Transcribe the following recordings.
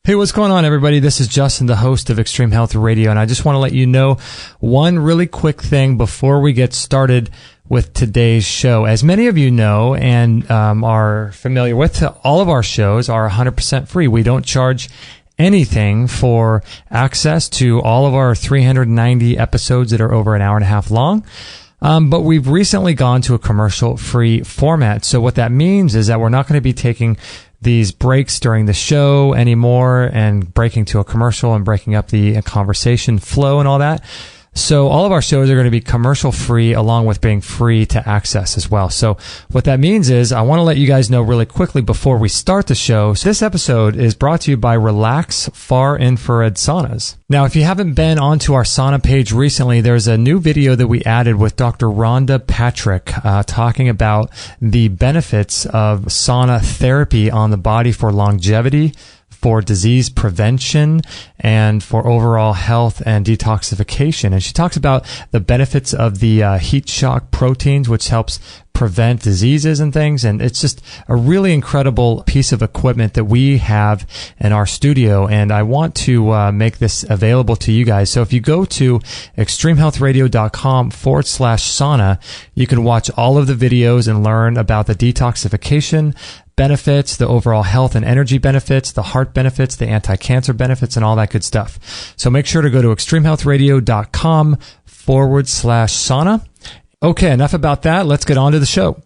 Hey, what's going on, everybody? This is Justin, the host of Extreme Health Radio, and I just want to let you know one really quick thing before we get started with today's show. As many of you know and are familiar with, all of our shows are 100% free. We don't charge anything for access to all of our 390 episodes that are over an hour and a half long. But we've recently gone to a commercial-free format. So what that means is that we're not going to be taking these breaks during the show anymore and breaking to a commercial and breaking up the conversation flow and all that. So all of our shows are going to be commercial free along with being free to access as well. So what that means is I want to let you guys know really quickly before we start the show. So this episode is brought to you by Relax Far Infrared Saunas. Now, if you haven't been onto our sauna page recently, there's a new video that we added with Dr. Rhonda Patrick talking about the benefits of sauna therapy on the body for longevity, for disease prevention, and for overall health and detoxification. And she talks about the benefits of the heat shock proteins, which helps prevent diseases and things. And it's just a really incredible piece of equipment that we have in our studio. And I want to make this available to you guys. So if you go to extremehealthradio.com/sauna, you can watch all of the videos and learn about the detoxification benefits, the overall health and energy benefits, the heart benefits, the anti-cancer benefits, and all that good stuff. So make sure to go to extremehealthradio.com/sauna. Okay, enough about that. Let's get on to the show.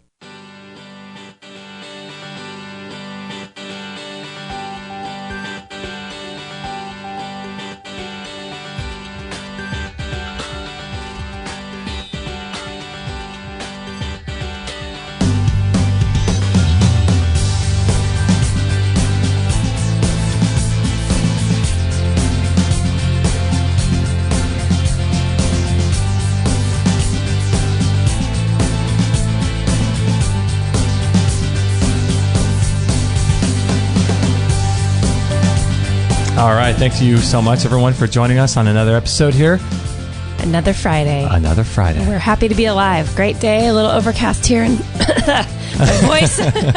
All right. Thank you so much, everyone, for joining us on another episode here. Another Friday. Another Friday. We're happy to be alive. Great day. A little overcast here in my voice in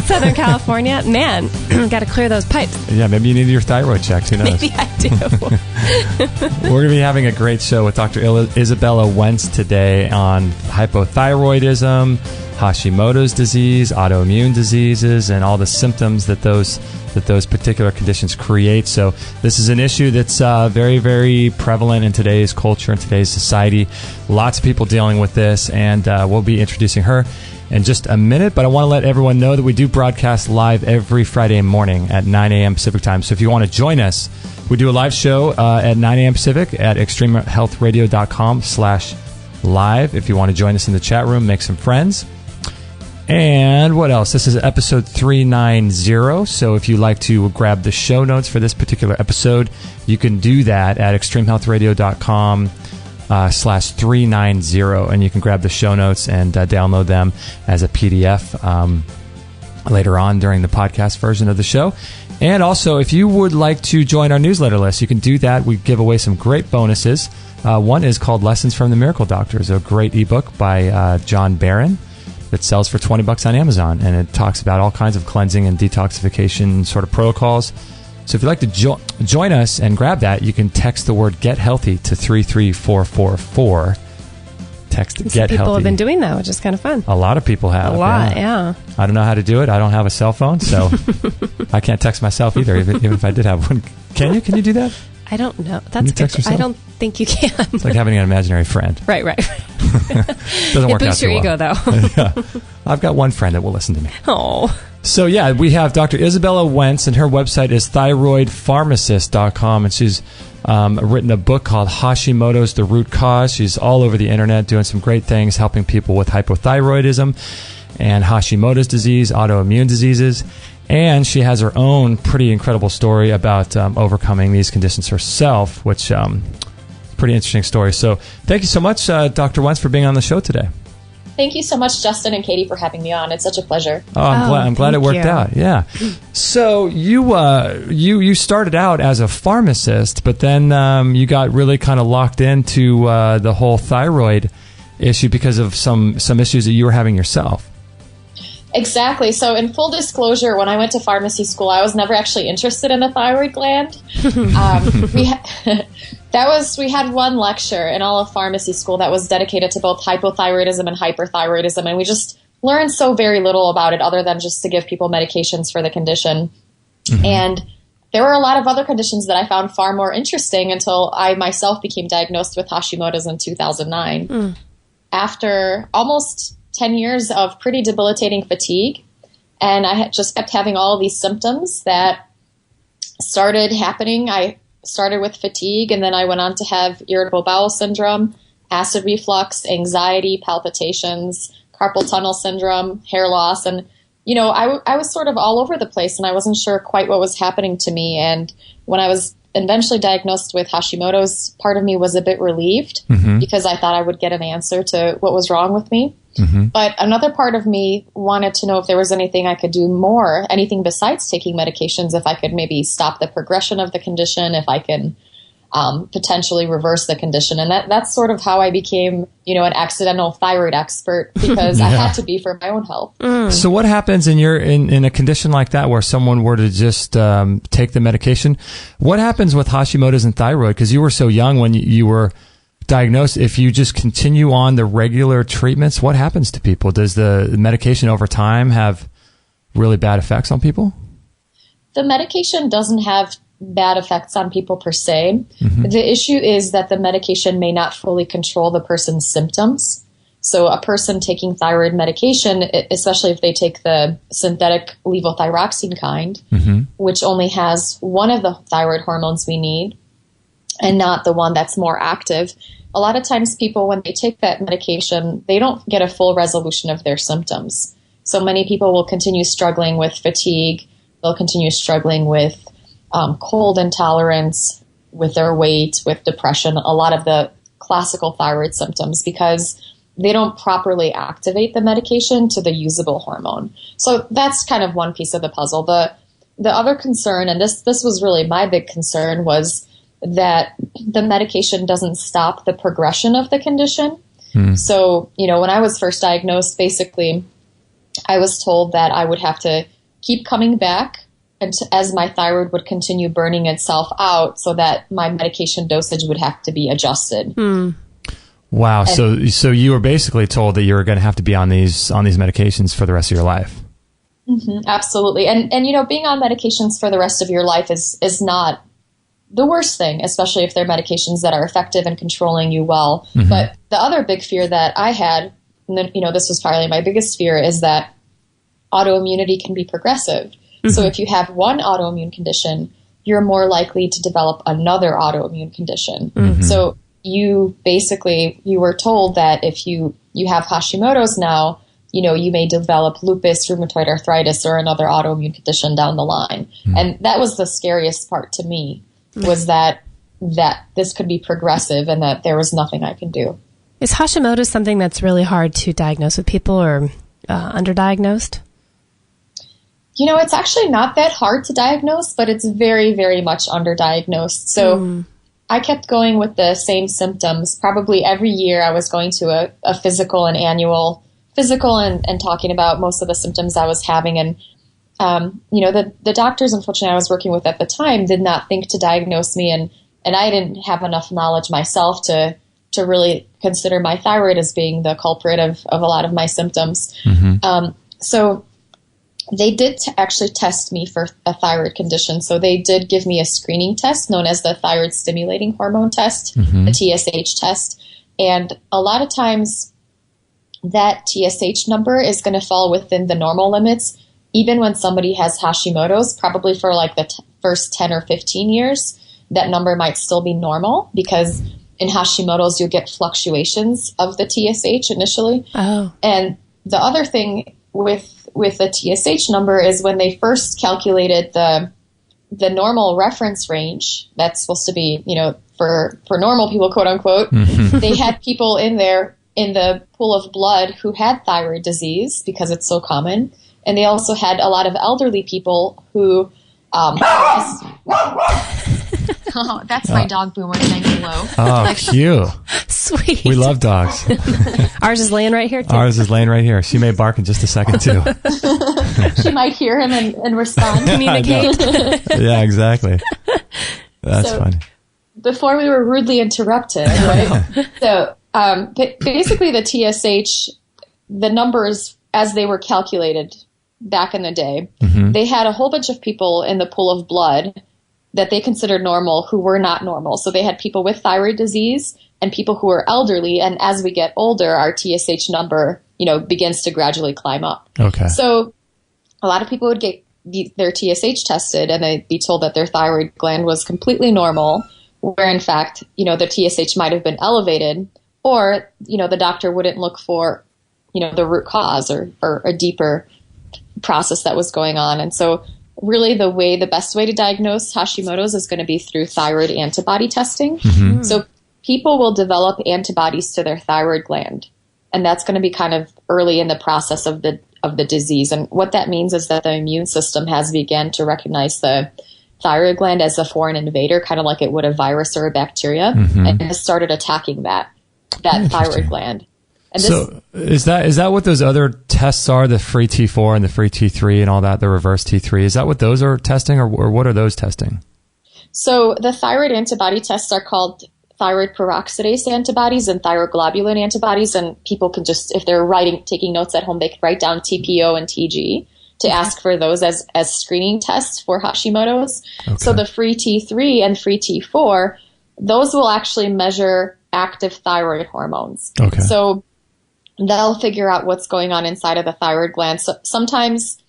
Southern California. Man, got to clear those pipes. Yeah, maybe you need your thyroid checked. Who knows? Maybe I do. We're going to be having a great show with Dr. Izabella Wentz today on hypothyroidism, Hashimoto's disease, autoimmune diseases, and all the symptoms that those particular conditions create. So this is an issue that's very, very prevalent in today's culture, in today's society. Lots of people dealing with this, and we'll be introducing her in just a minute. But I want to let everyone know that we do broadcast live every Friday morning at 9 a.m. Pacific time. So if you want to join us, we do a live show at 9 a.m. Pacific at extremehealthradio.com/live. If you want to join us in the chat room, make some friends. And what else? This is episode 390. So if you'd like to grab the show notes for this particular episode, you can do that at extremehealthradio.com/390. And you can grab the show notes and download them as a PDF later on during the podcast version of the show. And also, if you would like to join our newsletter list, you can do that. We give away some great bonuses. One is called Lessons from the Miracle Doctors, a great ebook by John Barron that sells for $20 on Amazon, and it talks about all kinds of cleansing and detoxification sort of protocols. So if you'd like to join us and grab that, you can text the word "Get Healthy" to 33444. Text "Get Healthy." People have been doing that, which is kind of fun. A lot of people have. A lot, yeah. I don't know how to do it. I don't have a cell phone, so I can't text myself either, even if I did have one. Can you? Can you do that? I don't know. That's good. I don't think you can. It's like having an imaginary friend. Right. Doesn't work out too well. It boosts your ego, though. Yeah. I've got one friend that will listen to me. Oh. So, yeah, we have Dr. Izabella Wentz, and her website is thyroidpharmacist.com, and she's written a book called Hashimoto's The Root Cause. She's all over the internet doing some great things, helping people with hypothyroidism and Hashimoto's disease, autoimmune diseases. And she has her own pretty incredible story about overcoming these conditions herself, which is a pretty interesting story. So thank you so much, Dr. Wentz, for being on the show today. Thank you so much, Justin and Katie, for having me on. It's such a pleasure. Oh, I'm glad it worked out. Yeah. So you started out as a pharmacist, but then you got really kind of locked into the whole thyroid issue because of some issues that you were having yourself. Exactly. So in full disclosure, when I went to pharmacy school, I was never actually interested in the thyroid gland. We had one lecture in all of pharmacy school that was dedicated to both hypothyroidism and hyperthyroidism, and we just learned so very little about it other than just to give people medications for the condition. Mm-hmm. And there were a lot of other conditions that I found far more interesting until I myself became diagnosed with Hashimoto's in 2009. After almost 10 years of pretty debilitating fatigue, and I had just kept having all of these symptoms that started happening. I started with fatigue, and then I went on to have irritable bowel syndrome, acid reflux, anxiety, palpitations, carpal tunnel syndrome, hair loss, and I was sort of all over the place, and I wasn't sure quite what was happening to me. And when I was eventually diagnosed with Hashimoto's, part of me was a bit relieved because I thought I would get an answer to what was wrong with me. But another part of me wanted to know if there was anything I could do more, anything besides taking medications, if I could maybe stop the progression of the condition, if I can potentially reverse the condition. And that's sort of how I became, an accidental thyroid expert, because I had to be for my own health. So what happens in a condition like that where someone were to just take the medication? What happens with Hashimoto's and thyroid? Because you were so young when you were diagnosed. If you just continue on the regular treatments, what happens to people? Does the medication over time have really bad effects on people? The medication doesn't have bad effects on people per se. The issue is that the medication may not fully control the person's symptoms. So a person taking thyroid medication, especially if they take the synthetic levothyroxine kind, which only has one of the thyroid hormones we need and not the one that's more active, a lot of times people, when they take that medication, they don't get a full resolution of their symptoms. So many people will continue struggling with fatigue. They'll continue struggling with cold intolerance, with their weight, with depression, a lot of the classical thyroid symptoms, because they don't properly activate the medication to the usable hormone. So that's kind of one piece of the puzzle. The other concern, and this was really my big concern, was that the medication doesn't stop the progression of the condition. So, when I was first diagnosed, basically, I was told that I would have to keep coming back and as my thyroid would continue burning itself out, so that my medication dosage would have to be adjusted. Wow. And so you were basically told that you were going to have to be on these medications for the rest of your life. Absolutely. And being on medications for the rest of your life is not the worst thing, especially if they're medications that are effective in controlling you well. But the other big fear that I had, and then, this was probably my biggest fear, is that autoimmunity can be progressive. So if you have one autoimmune condition, you're more likely to develop another autoimmune condition. So you were told that if you have Hashimoto's now, you may develop lupus, rheumatoid arthritis, or another autoimmune condition down the line. And that was the scariest part to me, was that this could be progressive and that there was nothing I can do. Is Hashimoto's something that's really hard to diagnose with people, or underdiagnosed? It's actually not that hard to diagnose, but it's very, very much underdiagnosed. So I kept going with the same symptoms. Probably every year I was going to a physical and annual physical and talking about most of the symptoms I was having. And, the doctors, unfortunately, I was working with at the time did not think to diagnose me. And I didn't have enough knowledge myself to really consider my thyroid as being the culprit of a lot of my symptoms. So they did actually test me for a thyroid condition. So they did give me a screening test known as the thyroid stimulating hormone test, the TSH test. And a lot of times that TSH number is going to fall within the normal limits, even when somebody has Hashimoto's, probably for like the first 10 or 15 years, that number might still be normal, because in Hashimoto's you'll get fluctuations of the TSH initially. And the other thing with the TSH number is when they first calculated the normal reference range, that's supposed to be, for normal people, quote unquote, they had people in there in the pool of blood who had thyroid disease because it's so common. And they also had a lot of elderly people who, Oh, that's my dog Boomer saying hello. Oh, cute. Sweet. We love dogs. Ours is laying right here, too. Ours is laying right here. She may bark in just a second, too. She might hear him and respond. Communicate. Yeah, exactly. That's funny. Before we were rudely interrupted, right? So basically the TSH, the numbers as they were calculated back in the day, they had a whole bunch of people in the pool of blood that they considered normal who were not normal. So they had people with thyroid disease and people who were elderly. And as we get older, our TSH number, begins to gradually climb up. Okay. So a lot of people would get their TSH tested and they'd be told that their thyroid gland was completely normal, where in fact, the TSH might have been elevated, or, the doctor wouldn't look for, the root cause or a deeper process that was going on. And so really the best way to diagnose Hashimoto's is going to be through thyroid antibody testing. So people will develop antibodies to their thyroid gland, and that's going to be kind of early in the process of the disease. And what that means is that the immune system has begun to recognize the thyroid gland as a foreign invader, kind of like it would a virus or a bacteria, and has started attacking that thyroid gland. And so is that what those other tests are, the free T4 and the free T3 and all that, the reverse T3? Is that what those are testing, or what are those testing? So the thyroid antibody tests are called thyroid peroxidase antibodies and thyroglobulin antibodies, and people can just, if they're taking notes at home, they can write down TPO and TG to ask for those as screening tests for Hashimoto's. Okay. So the free T3 and free T4, those will actually measure active thyroid hormones. Okay. So they'll figure out what's going on inside of the thyroid gland. So sometimes,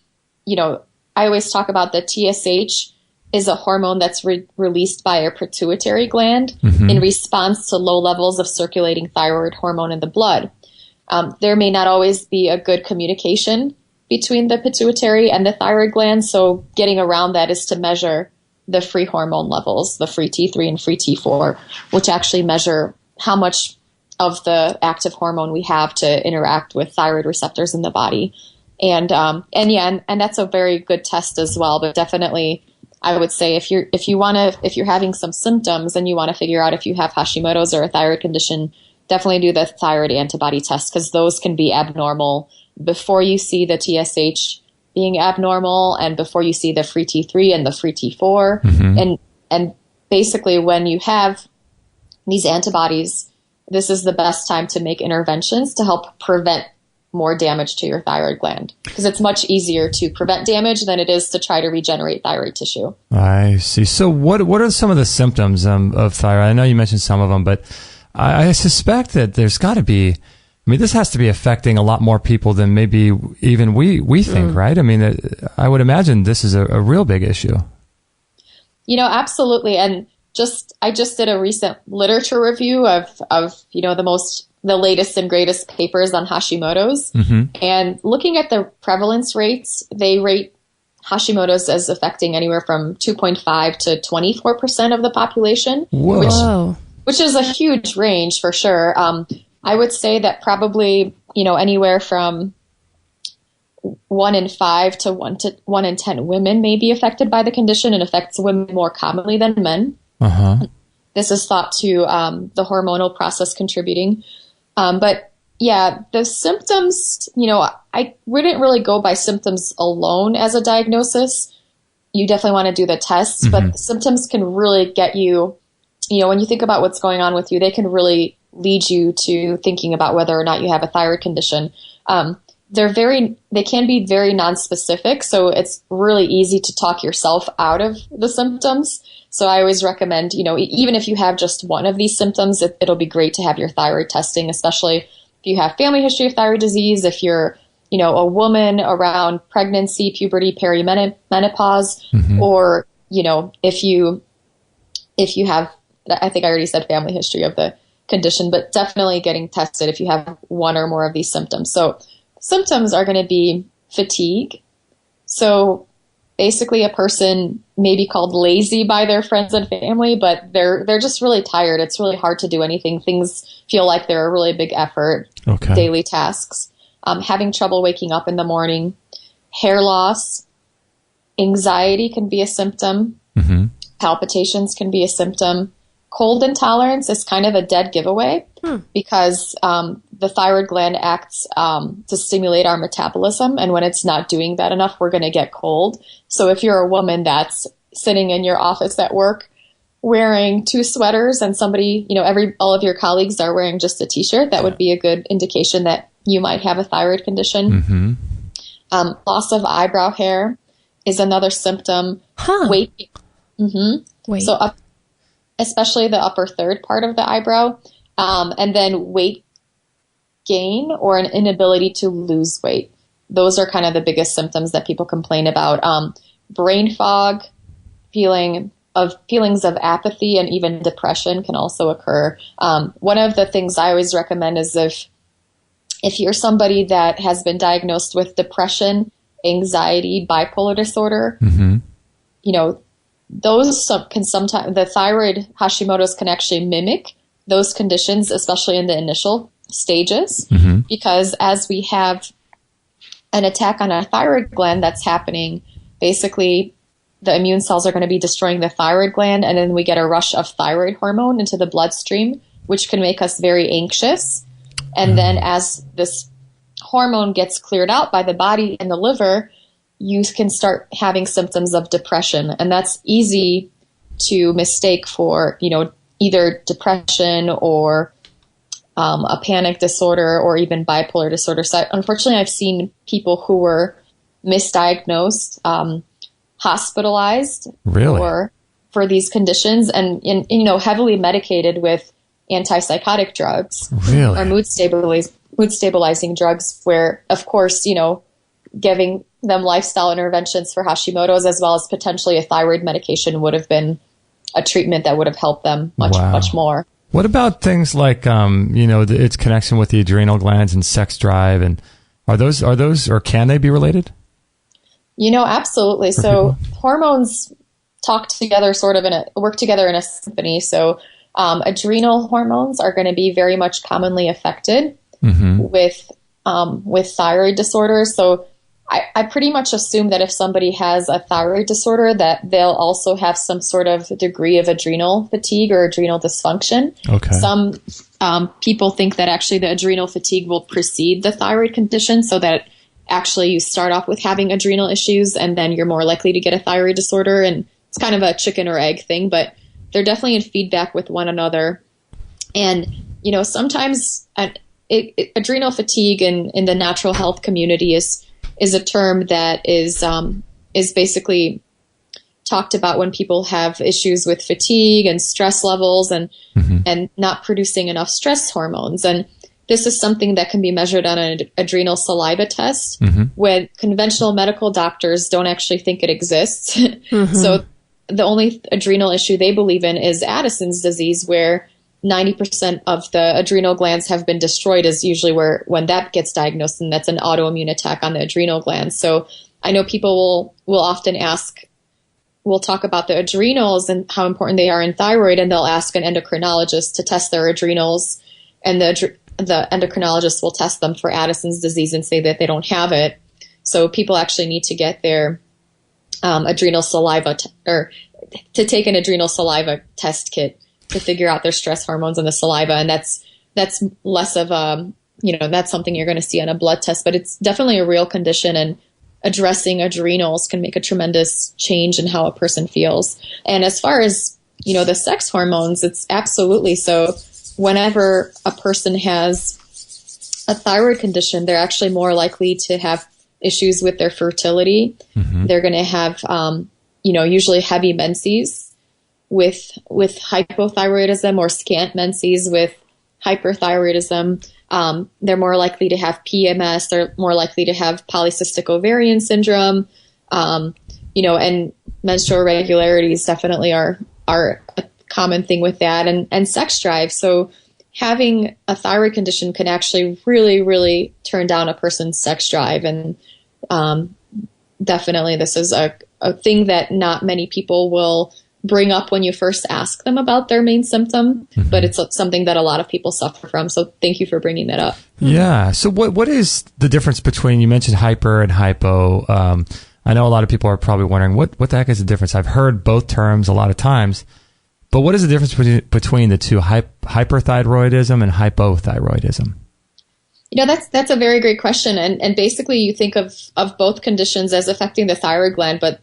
I always talk about the TSH is a hormone that's released by a pituitary gland in response to low levels of circulating thyroid hormone in the blood. There may not always be a good communication between the pituitary and the thyroid gland, so getting around that is to measure the free hormone levels, the free T3 and free T4, which actually measure how much of the active hormone we have to interact with thyroid receptors in the body. And that's a very good test as well. But definitely, I would say if you're having some symptoms and you want to figure out if you have Hashimoto's or a thyroid condition, definitely do the thyroid antibody test, because those can be abnormal before you see the TSH being abnormal and before you see the free T3 and the free T4. And basically when you have these antibodies, this is the best time to make interventions to help prevent more damage to your thyroid gland, because it's much easier to prevent damage than it is to try to regenerate thyroid tissue. I see. So what are some of the symptoms of thyroid? I know you mentioned some of them, but I suspect that there's got to be, this has to be affecting a lot more people than maybe even we think, right? I would imagine this is a real big issue. Absolutely. And I just did a recent literature review of the latest and greatest papers on Hashimoto's, and looking at the prevalence rates, they rate Hashimoto's as affecting anywhere from 2.5 to 24% of the population, which is a huge range for sure. I would say that probably, anywhere from 1 in 5 to 1 in 10 women may be affected by the condition, and affects women more commonly than men. This is thought to the hormonal process contributing. But yeah, the symptoms, I wouldn't really go by symptoms alone as a diagnosis. You definitely want to do the tests, but the symptoms can really get you, when you think about what's going on with you, they can really lead you to thinking about whether or not you have a thyroid condition. They can be very nonspecific, so it's really easy to talk yourself out of the symptoms. So I always recommend, even if you have just one of these symptoms, it'll be great to have your thyroid testing, especially if you have family history of thyroid disease, if you're, a woman around pregnancy, puberty, perimenopause, or, if you have, I think I already said family history of the condition, but definitely getting tested if you have one or more of these symptoms. So symptoms are going to be fatigue. So basically a person may be called lazy by their friends and family, but they're just really tired. It's really hard to do anything. Things feel like they're a really big effort, daily tasks. Having trouble waking up in the morning, hair loss, anxiety can be a symptom. palpitations can be a symptom. Cold intolerance is kind of a dead giveaway because the thyroid gland acts to stimulate our metabolism. And when it's not doing that enough, we're going to get cold. So if you're a woman that's sitting in your office at work wearing 2 sweaters and somebody, all of your colleagues are wearing just a t-shirt, that would be a good indication that you might have a thyroid condition. Mm-hmm. Loss of eyebrow hair is another symptom. Weight. Weight. So especially the upper third part of the eyebrow. And then weight gain or an inability to lose weight. Those are kind of the biggest symptoms that people complain about. Brain fog, feelings of apathy, and even depression can also occur. One of the things I always recommend is if you're somebody that has been diagnosed with depression, anxiety, bipolar disorder, those can sometimes, the thyroid Hashimoto's can actually mimic those conditions, especially in the initial stages, because as we have an attack on our thyroid gland that's happening, basically the immune cells are going to be destroying the thyroid gland, and then we get a rush of thyroid hormone into the bloodstream, which can make us very anxious. And then as this hormone gets cleared out by the body and the liver, you can start having symptoms of depression. And that's easy to mistake for, either depression or a panic disorder or even bipolar disorder. So unfortunately, I've seen people who were misdiagnosed, hospitalized for these conditions and heavily medicated with antipsychotic drugs or mood stabilizing drugs, where, of course, giving them lifestyle interventions for Hashimoto's as well as potentially a thyroid medication would have been a treatment that would have helped them much more. What about things like, its connection with the adrenal glands and sex drive? And are those, or can they be related? Absolutely. So hormones work together in a symphony. So adrenal hormones are going to be very much commonly affected with thyroid disorders. So I pretty much assume that if somebody has a thyroid disorder, that they'll also have some sort of degree of adrenal fatigue or adrenal dysfunction. Okay. Some people think that actually the adrenal fatigue will precede the thyroid condition, so that actually you start off with having adrenal issues and then you're more likely to get a thyroid disorder. And it's kind of a chicken or egg thing, but they're definitely in feedback with one another. And, sometimes adrenal fatigue in the natural health community is a term that is basically talked about when people have issues with fatigue and stress levels and not producing enough stress hormones. And this is something that can be measured on an adrenal saliva test, when conventional medical doctors don't actually think it exists. So the only adrenal issue they believe in is Addison's disease, where 90% of the adrenal glands have been destroyed, is usually when that gets diagnosed, and that's an autoimmune attack on the adrenal glands. So I know people will often we'll talk about the adrenals and how important they are in thyroid, and they'll ask an endocrinologist to test their adrenals, and the endocrinologist will test them for Addison's disease and say that they don't have it. So people actually need to get their adrenal saliva or to take an adrenal saliva test kit to figure out their stress hormones in the saliva. And that's less of that's something you're going to see on a blood test, but it's definitely a real condition, and addressing adrenals can make a tremendous change in how a person feels. And as far as, the sex hormones, it's absolutely so. Whenever a person has a thyroid condition, they're actually more likely to have issues with their fertility. They're going to have, usually heavy menses with hypothyroidism, or scant menses with hyperthyroidism. They're more likely to have PMS. They're more likely to have polycystic ovarian syndrome. And menstrual irregularities definitely are a common thing with that, and sex drive. So having a thyroid condition can actually really, really turn down a person's sex drive. And definitely this is a thing that not many people will bring up when you first ask them about their main symptom, but it's something that a lot of people suffer from. So thank you for bringing that up. Yeah. So what is the difference between, you mentioned hyper and hypo? I know a lot of people are probably wondering, what the heck is the difference? I've heard both terms a lot of times, but what is the difference between the two, hyperthyroidism and hypothyroidism? That's a very great question. And basically you think of both conditions as affecting the thyroid gland, but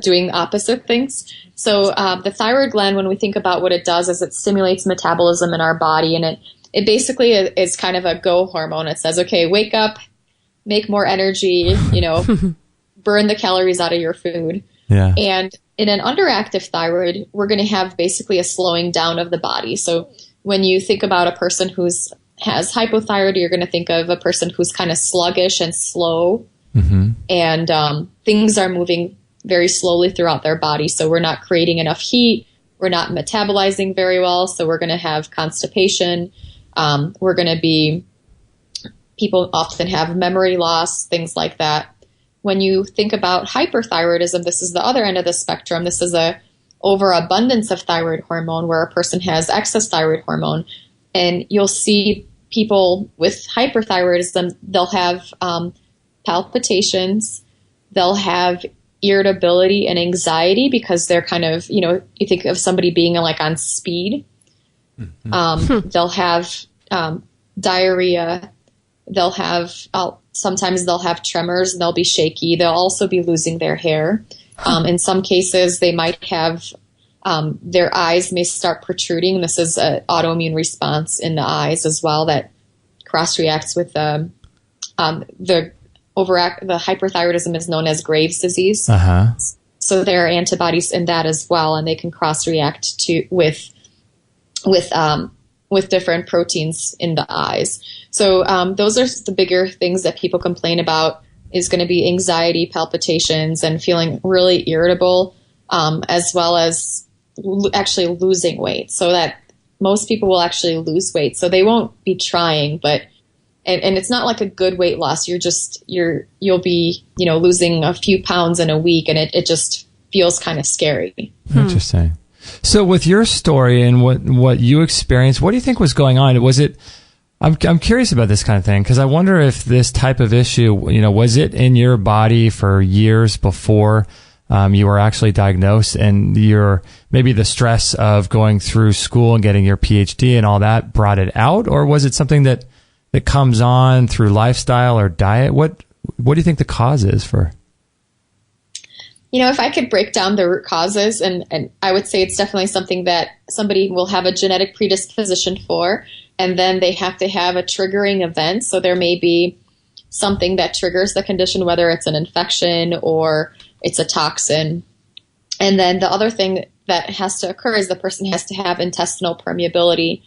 doing opposite things. So the thyroid gland, when we think about what it does, is it stimulates metabolism in our body, and it basically is kind of a go hormone. It says, okay, wake up, make more energy, burn the calories out of your food. Yeah. And in an underactive thyroid, we're going to have basically a slowing down of the body. So when you think about a person who has hypothyroid, you're going to think of a person who's kind of sluggish and slow, and things are moving very slowly throughout their body. So we're not creating enough heat. We're not metabolizing very well. So we're going to have constipation. People often have memory loss, things like that. When you think about hyperthyroidism, this is the other end of the spectrum. This is a overabundance of thyroid hormone, where a person has excess thyroid hormone. And you'll see people with hyperthyroidism, they'll have palpitations, they'll have irritability and anxiety because they're kind of, you think of somebody being like on speed. They'll have diarrhea. They'll have, sometimes they'll have tremors and they'll be shaky. They'll also be losing their hair. In some cases, they might have, their eyes may start protruding. This is an autoimmune response in the eyes as well that cross-reacts with the hyperthyroidism is known as Graves' disease. So there are antibodies in that as well, and they can cross-react with different proteins in the eyes. So those are the bigger things that people complain about, is going to be anxiety, palpitations, and feeling really irritable, as well as actually losing weight. So that most people will actually lose weight. So they won't be trying, but and it's not like a good weight loss. You'll be losing a few pounds in a week, and it just feels kind of scary. Interesting. So with your story and what you experienced, what do you think was going on? Was it, I'm curious about this kind of thing, because I wonder if this type of issue, was it in your body for years before you were actually diagnosed, and maybe the stress of going through school and getting your PhD and all that brought it out? Or was it something that comes on through lifestyle or diet? What do you think the cause is for? If I could break down the root causes, and I would say it's definitely something that somebody will have a genetic predisposition for, and then they have to have a triggering event. So there may be something that triggers the condition, whether it's an infection or it's a toxin. And then the other thing that has to occur is the person has to have intestinal permeability,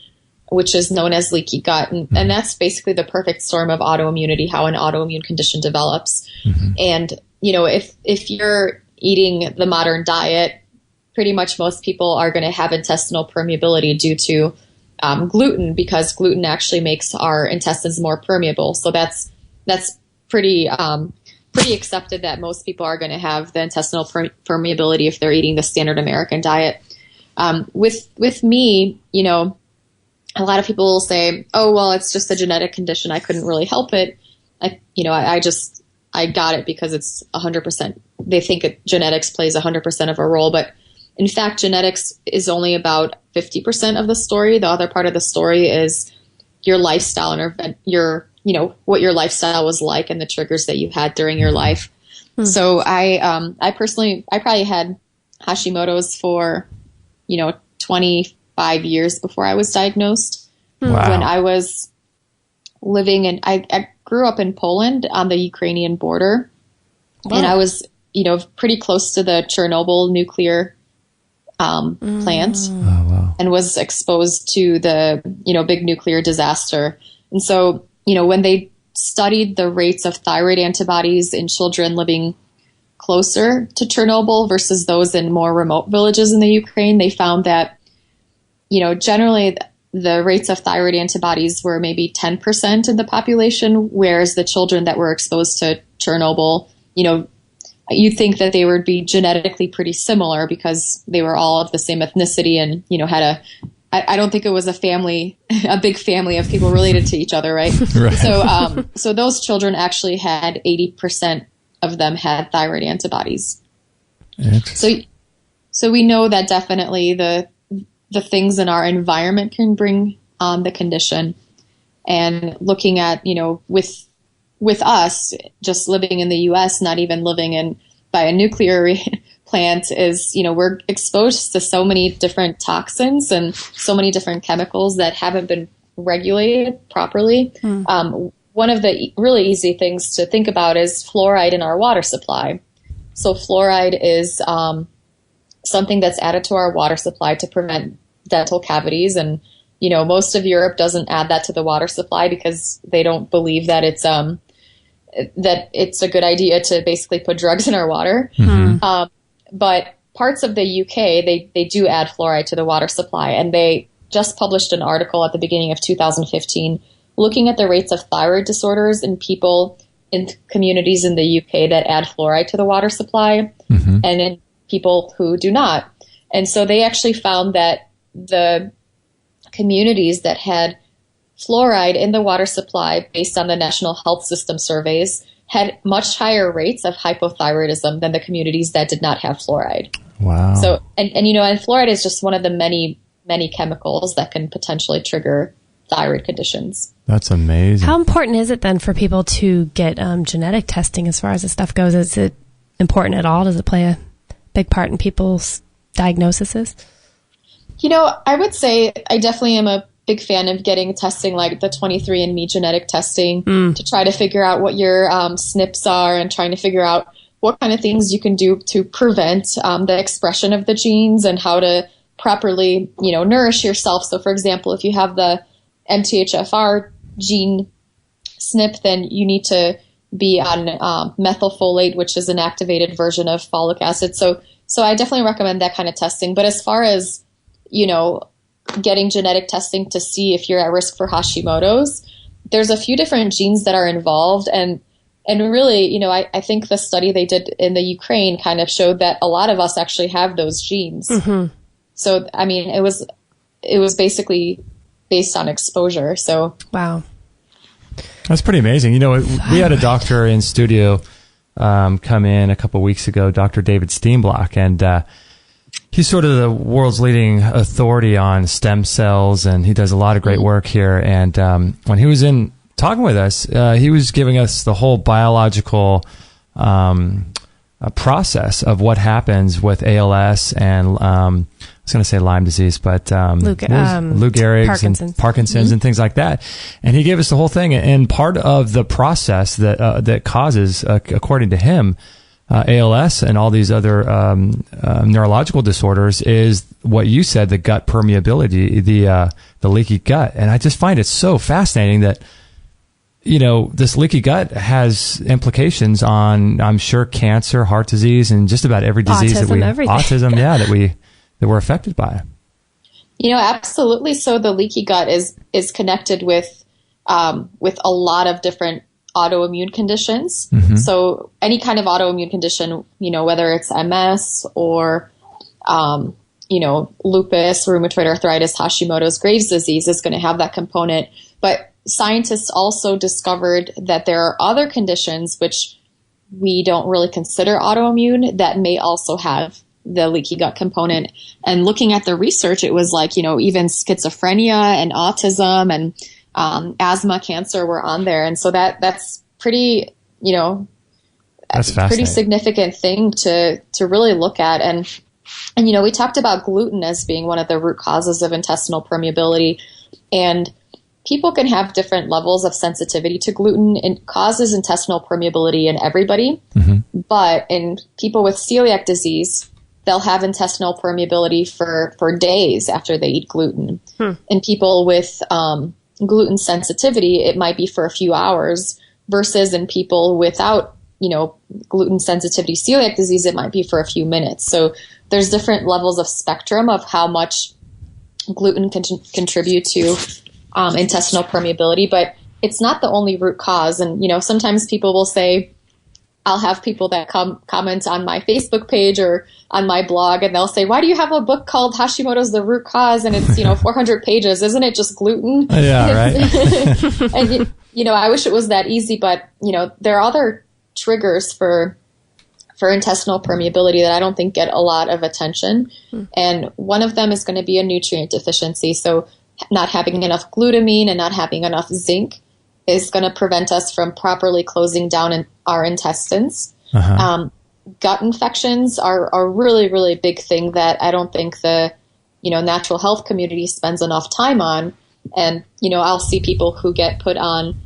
which is known as leaky gut. And that's basically the perfect storm of autoimmunity, how an autoimmune condition develops. And, if you're eating the modern diet, pretty much most people are going to have intestinal permeability due to gluten, because gluten actually makes our intestines more permeable. So that's pretty accepted that most people are going to have the intestinal permeability if they're eating the standard American diet. With me, a lot of people will say, oh, well, it's just a genetic condition. I couldn't really help it. I got it because it's 100%. They think genetics plays 100% of a role, but in fact, genetics is only about 50% of the story. The other part of the story is your lifestyle and what your lifestyle was like and the triggers that you had during your life. So I probably had Hashimoto's for, 25 years before I was diagnosed. Wow. When I was living I grew up in Poland on the Ukrainian border. Wow. And I was, pretty close to the Chernobyl nuclear plant. Oh, wow. And was exposed to the, big nuclear disaster. And so, when they studied the rates of thyroid antibodies in children living closer to Chernobyl versus those in more remote villages in the Ukraine, they found that, generally the rates of thyroid antibodies were maybe 10% in the population, whereas the children that were exposed to Chernobyl, you'd think that they would be genetically pretty similar because they were all of the same ethnicity and, I don't think it was a big family of people related to each other, right? Right. So those children actually had 80% of them had thyroid antibodies. So we know that definitely the things in our environment can bring the condition. And looking at, with us just living in the U.S., not even living by a nuclear plant, is, we're exposed to so many different toxins and so many different chemicals that haven't been regulated properly. One of the really easy things to think about is fluoride in our water supply. So fluoride is something that's added to our water supply to prevent dental cavities. And, most of Europe doesn't add that to the water supply because they don't believe that it's a good idea to basically put drugs in our water. But parts of the UK, they do add fluoride to the water supply. And they just published an article at the beginning of 2015 looking at the rates of thyroid disorders in people in communities in the UK that add fluoride to the water supply and in people who do not. And so they actually found that the communities that had fluoride in the water supply based on the National Health System surveys had much higher rates of hypothyroidism than the communities that did not have fluoride. Wow. So, and fluoride is just one of the many, many chemicals that can potentially trigger thyroid conditions. That's amazing. How important is it then for people to get genetic testing as far as this stuff goes? Is it important at all? Does it play a big part in people's diagnoses? I would say I definitely am a big fan of getting testing like the 23andMe genetic testing to try to figure out what your SNPs are and trying to figure out what kind of things you can do to prevent the expression of the genes and how to properly, nourish yourself. So, for example, if you have the MTHFR gene SNP, then you need to be on methylfolate, which is an activated version of folic acid. So I definitely recommend that kind of testing. But as far as, getting genetic testing to see if you're at risk for Hashimoto's, there's a few different genes that are involved. And really, I think the study they did in the Ukraine kind of showed that a lot of us actually have those genes. So, I mean, it was basically based on exposure. So, wow. That's pretty amazing. We had a doctor in studio come in a couple of weeks ago, Dr. David Steenblock, and he's sort of the world's leading authority on stem cells, and he does a lot of great work here. And when he was in talking with us, he was giving us the whole biological process of what happens with ALS and I was going to say Lyme disease, but Lou Gehrig's and Parkinson's and things like that. And he gave us the whole thing. And part of the process that causes, according to him, ALS and all these other neurological disorders is what you said, the gut permeability, the leaky gut. And I just find it so fascinating that this leaky gut has implications on, I'm sure, cancer, heart disease, and just about every disease autism, that we're affected by. Absolutely. So the leaky gut is connected with a lot of different autoimmune conditions. So any kind of autoimmune condition, whether it's MS or, lupus, rheumatoid arthritis, Hashimoto's, Graves' disease is going to have that component. But scientists also discovered that there are other conditions which we don't really consider autoimmune that may also have the leaky gut component. And looking at the research, it was like, even schizophrenia and autism and asthma, cancer were on there. And so that's pretty, that's a pretty significant thing to really look at. And we talked about gluten as being one of the root causes of intestinal permeability, and people can have different levels of sensitivity to gluten. It causes intestinal permeability in everybody, but in people with celiac disease, they'll have intestinal permeability for days after they eat gluten. In people with gluten sensitivity, it might be for a few hours, versus in people without, gluten sensitivity, celiac disease, it might be for a few minutes. So there's different levels of spectrum of how much gluten can contribute to intestinal permeability, but it's not the only root cause. And, sometimes people will say, I'll have people that comment on my Facebook page or on my blog, and they'll say, why do you have a book called Hashimoto's the Root Cause? And it's, 400 pages. Isn't it just gluten? Yeah, right. And, I wish it was that easy, but, there are other triggers for intestinal permeability that I don't think get a lot of attention. And one of them is going to be a nutrient deficiency. So not having enough glutamine and not having enough zinc is going to prevent us from properly closing down our intestines. Gut infections are a really, really big thing that I don't think the, natural health community spends enough time on. And, I'll see people who get put on,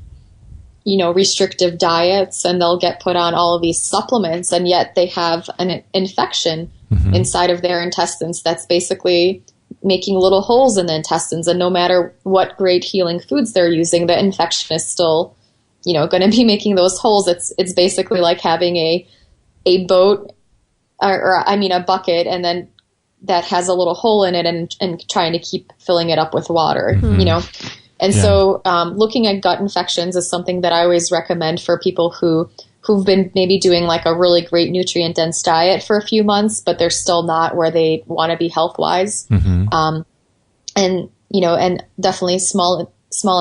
restrictive diets, and they'll get put on all of these supplements, and yet they have an infection inside of their intestines that's basically making little holes in the intestines. And no matter what great healing foods they're using, the infection is still, going to be making those holes. It's basically like having a boat or a bucket, and then that has a little hole in it, and trying to keep filling it up with water, And so looking at gut infections is something that I always recommend for people who've been maybe doing like a really great nutrient dense diet for a few months, but they're still not where they want to be health wise. And definitely small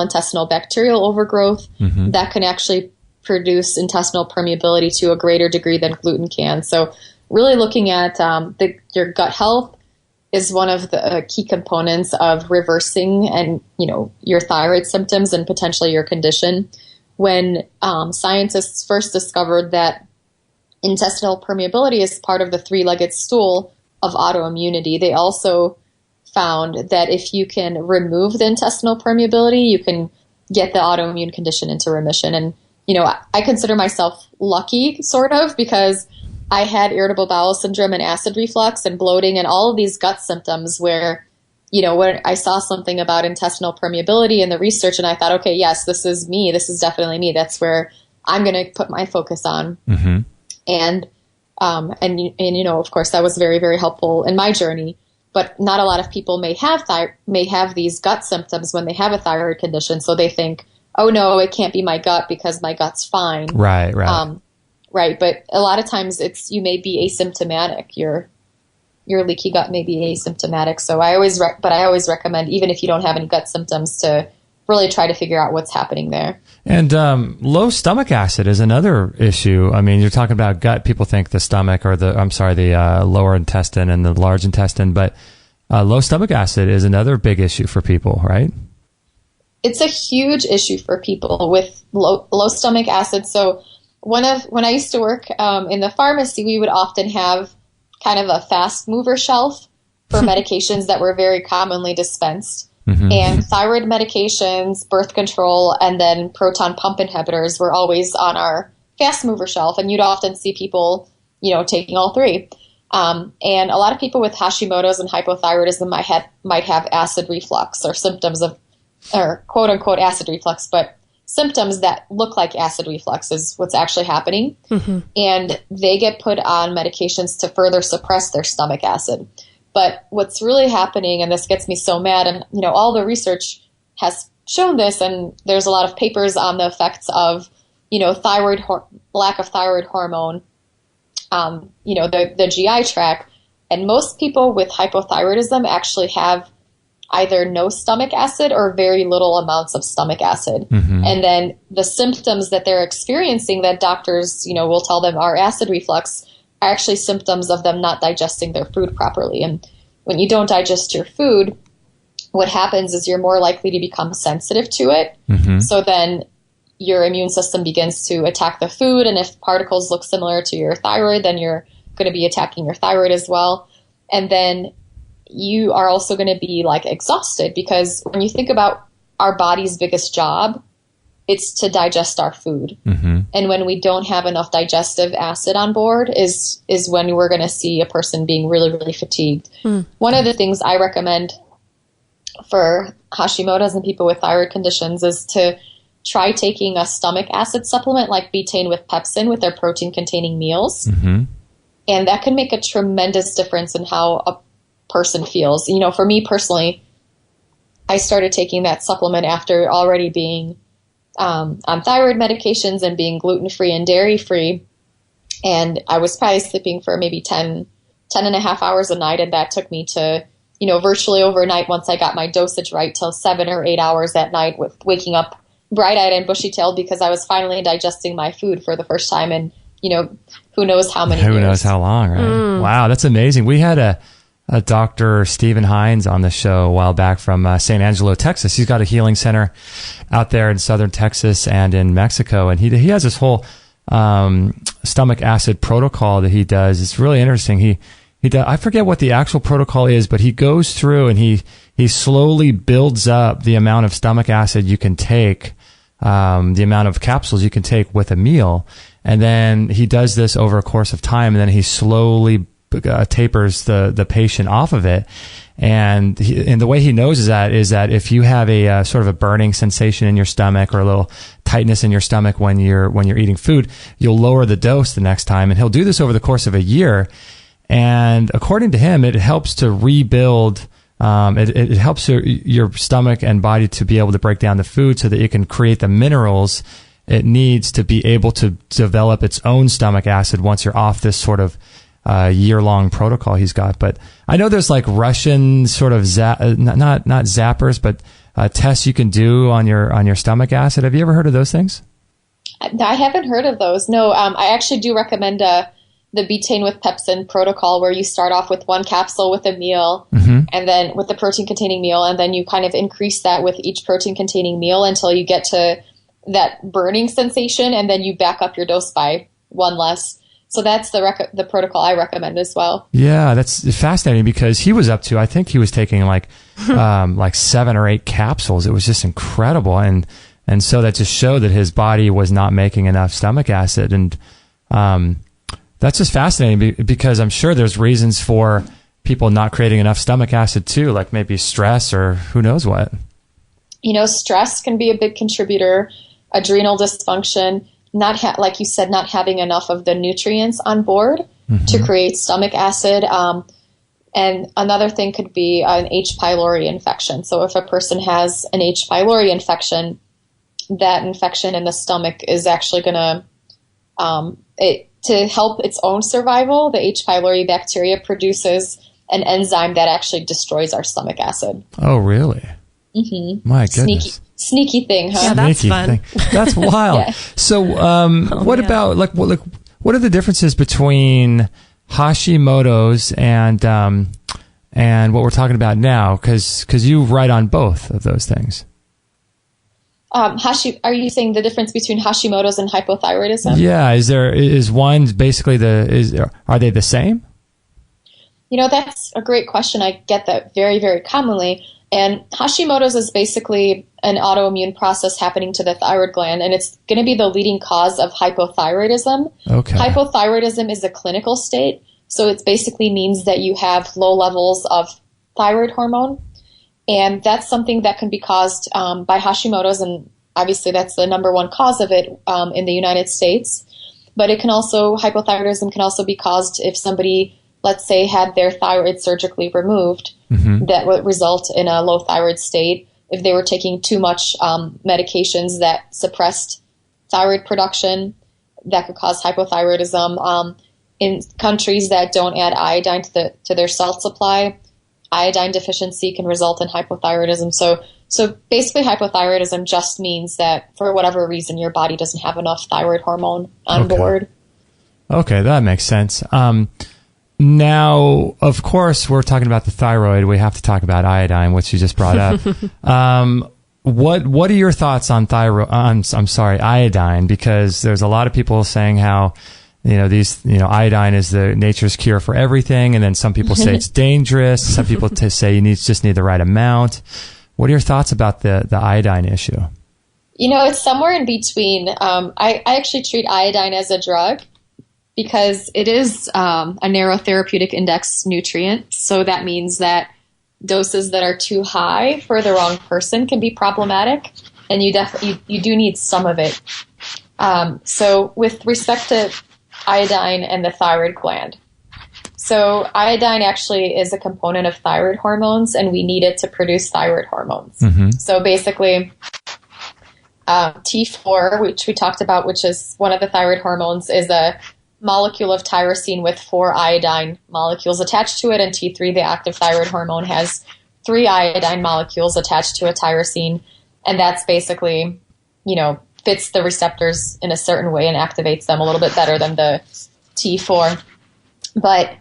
intestinal bacterial overgrowth that can actually produce intestinal permeability to a greater degree than gluten can. So really looking at your gut health is one of the key components of reversing and, your thyroid symptoms and potentially your condition. When scientists first discovered that intestinal permeability is part of the three-legged stool of autoimmunity, they also found that if you can remove the intestinal permeability, you can get the autoimmune condition into remission. And, I consider myself lucky, sort of, because I had irritable bowel syndrome and acid reflux and bloating and all of these gut symptoms where, when I saw something about intestinal permeability in the research, and I thought, okay, yes, this is me. This is definitely me. That's where I'm going to put my focus on. And of course, that was very, very helpful in my journey. But not a lot of people may have these gut symptoms when they have a thyroid condition. So they think, oh no, it can't be my gut because my gut's fine. Right. Right, but a lot of times you may be asymptomatic. Your leaky gut may be asymptomatic. So I always recommend, even if you don't have any gut symptoms, to really try to figure out what's happening there. And low stomach acid is another issue. I mean, you're talking about gut. People think the stomach or the lower intestine and the large intestine, but low stomach acid is another big issue for people, right? It's a huge issue for people with low stomach acid. So when I used to work in the pharmacy, we would often have kind of a fast mover shelf for medications that were very commonly dispensed. And thyroid medications, birth control, and then proton pump inhibitors were always on our fast mover shelf. And you'd often see people, taking all three. And a lot of people with Hashimoto's and hypothyroidism might have acid reflux or symptoms of, or quote unquote acid reflux, but symptoms that look like acid reflux is what's actually happening. And they get put on medications to further suppress their stomach acid. But what's really happening, and this gets me so mad, and all the research has shown this, and there's a lot of papers on the effects of lack of thyroid hormone, the GI tract, and most people with hypothyroidism actually have either no stomach acid or very little amounts of stomach acid. And then the symptoms that they're experiencing that doctors, will tell them are acid reflux are actually symptoms of them not digesting their food properly. And when you don't digest your food, what happens is you're more likely to become sensitive to it. So then your immune system begins to attack the food. And if particles look similar to your thyroid, then you're going to be attacking your thyroid as well. And then you are also going to be exhausted, because when you think about our body's biggest job, it's to digest our food. And when we don't have enough digestive acid on board is when we're going to see a person being really, really fatigued. One of the things I recommend for Hashimoto's and people with thyroid conditions is to try taking a stomach acid supplement like betaine with pepsin with their protein-containing meals. And that can make a tremendous difference in how a person feels. For me personally, I started taking that supplement after already being on thyroid medications and being gluten-free and dairy-free. And I was probably sleeping for maybe 10 and a half hours a night. And that took me to, virtually overnight, once I got my dosage right, till 7 or 8 hours at night with waking up bright-eyed and bushy-tailed because I was finally digesting my food for the first time in who knows how many Who years. knows how long, right? Wow, that's amazing. We had a Dr. Stephen Hines on the show a while back from San Angelo, Texas. He's got a healing center out there in southern Texas and in Mexico. And he has this whole stomach acid protocol that he does. It's really interesting. He does, I forget what the actual protocol is, but he goes through and he slowly builds up the amount of stomach acid you can take, the amount of capsules you can take with a meal. And then he does this over a course of time, and then he slowly tapers the patient off of it. And the way he knows is that if you have a sort of a burning sensation in your stomach or a little tightness in your stomach when you're eating food, you'll lower the dose the next time. And he'll do this over the course of a year. And according to him, it helps to rebuild. It helps your stomach and body to be able to break down the food so that it can create the minerals it needs to be able to develop its own stomach acid once you're off this sort of year-long protocol he's got. But I know there's like Russian sort of not zappers, but tests you can do on your stomach acid. Have you ever heard of those things? I haven't heard of those. No, I actually do recommend the betaine with pepsin protocol, where you start off with one capsule with a meal, and then with the protein-containing meal, and then you kind of increase that with each protein-containing meal until you get to that burning sensation, and then you back up your dose by one less. So that's the protocol I recommend as well. Yeah, that's fascinating, because he was up to, I think he was taking like 7 or 8 capsules. It was just incredible. And so that just showed that his body was not making enough stomach acid. And that's just fascinating, because I'm sure there's reasons for people not creating enough stomach acid too, like maybe stress or who knows what. Stress can be a big contributor, adrenal dysfunction, like you said, not having enough of the nutrients on board to create stomach acid. And another thing could be an H. pylori infection. So if a person has an H. pylori infection, that infection in the stomach is actually going to help its own survival. The H. pylori bacteria produces an enzyme that actually destroys our stomach acid. Oh, really? Mm-hmm. My goodness. Sneaky thing, huh? Yeah, that's fun. That's wild. Yeah. So, what about what are the differences between Hashimoto's and what we're talking about now? Because you write on both of those things. Are you saying the difference between Hashimoto's and hypothyroidism? Yeah. Is one basically are they the same? That's a great question. I get that very, very commonly. And Hashimoto's is basically an autoimmune process happening to the thyroid gland, and it's going to be the leading cause of hypothyroidism. Okay. Hypothyroidism is a clinical state, so it basically means that you have low levels of thyroid hormone, and that's something that can be caused by Hashimoto's, and obviously that's the number one cause of it in the United States. But hypothyroidism can also be caused if somebody, let's say, had their thyroid surgically removed. That would result in a low thyroid state. If they were taking too much medications that suppressed thyroid production, that could cause hypothyroidism. In countries that don't add iodine to their salt supply, iodine deficiency can result in hypothyroidism. So basically, hypothyroidism just means that for whatever reason, your body doesn't have enough thyroid hormone on board. Okay, that makes sense. Now, of course, we're talking about the thyroid. We have to talk about iodine, which you just brought up. What are your thoughts on iodine? Because there's a lot of people saying how, iodine is the nature's cure for everything. And then some people say it's dangerous. Some people say you just need the right amount. What are your thoughts about the iodine issue? It's somewhere in between. I actually treat iodine as a drug, because it is a narrow therapeutic index nutrient. So that means that doses that are too high for the wrong person can be problematic, and you do need some of it. So with respect to iodine and the thyroid gland, so iodine actually is a component of thyroid hormones, and we need it to produce thyroid hormones. So basically, T4, which we talked about, which is one of the thyroid hormones, is a molecule of tyrosine with 4 iodine molecules attached to it, and T3, the active thyroid hormone, has 3 iodine molecules attached to a tyrosine, and that's basically, fits the receptors in a certain way and activates them a little bit better than the T4. But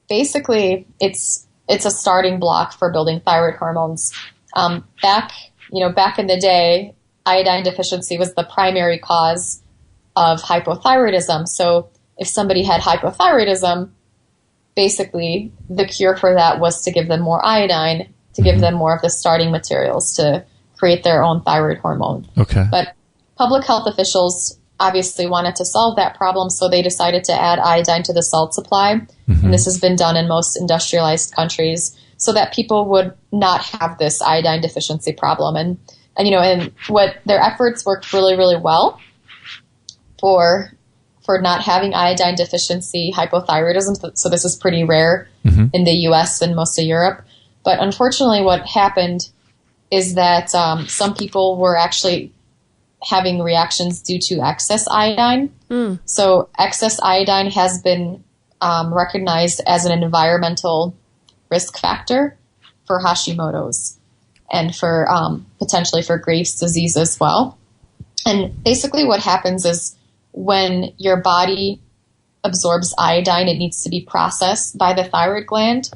basically, it's a starting block for building thyroid hormones. Back in the day, iodine deficiency was the primary cause of hypothyroidism. So if somebody had hypothyroidism, basically the cure for that was to give them more iodine, to give them more of the starting materials to create their own thyroid hormone. Okay. But public health officials obviously wanted to solve that problem, so they decided to add iodine to the salt supply. And this has been done in most industrialized countries so that people would not have this iodine deficiency problem. And what their efforts worked really, really well for not having iodine deficiency hypothyroidism. So this is pretty rare in the US and most of Europe. But unfortunately, what happened is that some people were actually having reactions due to excess iodine. So excess iodine has been recognized as an environmental risk factor for Hashimoto's and for potentially for Graves' disease as well. And basically what happens is when your body absorbs iodine, it needs to be processed by the thyroid gland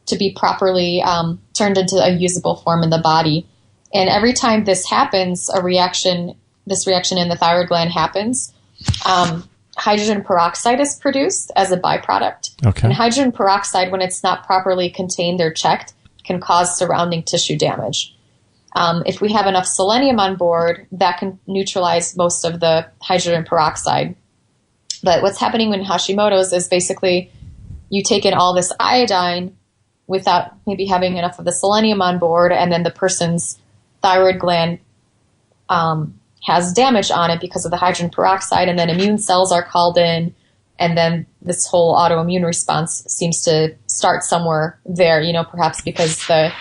to be properly turned into a usable form in the body. And every time this happens, this reaction in the thyroid gland happens, hydrogen peroxide is produced as a byproduct. Okay. And hydrogen peroxide, when it's not properly contained or checked, can cause surrounding tissue damage. If we have enough selenium on board, that can neutralize most of the hydrogen peroxide. But what's happening in Hashimoto's is basically you take in all this iodine without maybe having enough of the selenium on board, and then the person's thyroid gland has damage on it because of the hydrogen peroxide, and then immune cells are called in, and then this whole autoimmune response seems to start somewhere there, perhaps because the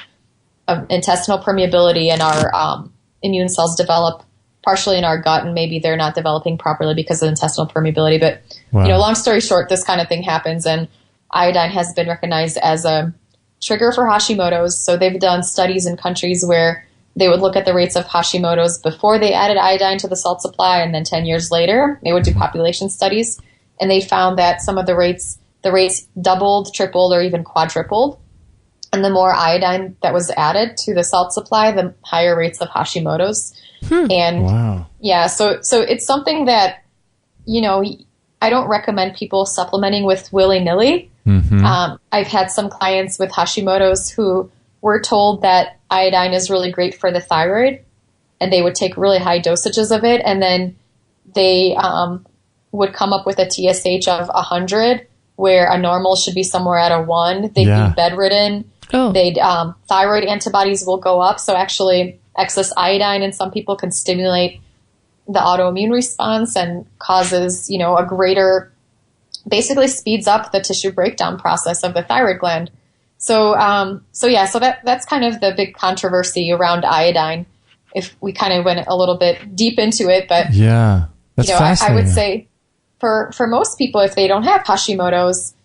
intestinal permeability and our immune cells develop partially in our gut, and maybe they're not developing properly because of intestinal permeability. But, long story short, this kind of thing happens, and iodine has been recognized as a trigger for Hashimoto's. So they've done studies in countries where they would look at the rates of Hashimoto's before they added iodine to the salt supply, and then 10 years later, they would do population studies, and they found that some of the rates doubled, tripled, or even quadrupled. And the more iodine that was added to the salt supply, the higher rates of Hashimoto's. And wow. Yeah, so it's something that, I don't recommend people supplementing with willy-nilly. I've had some clients with Hashimoto's who were told that iodine is really great for the thyroid, and they would take really high dosages of it, and then they would come up with a TSH of 100, where a normal should be somewhere at a 1. They'd be bedridden. Thyroid antibodies will go up. So actually, excess iodine in some people can stimulate the autoimmune response and causes, a greater, basically speeds up the tissue breakdown process of the thyroid gland. So that's kind of the big controversy around iodine. If we kind of went a little bit deep into it, but that's fascinating. I would say for most people, if they don't have Hashimoto's,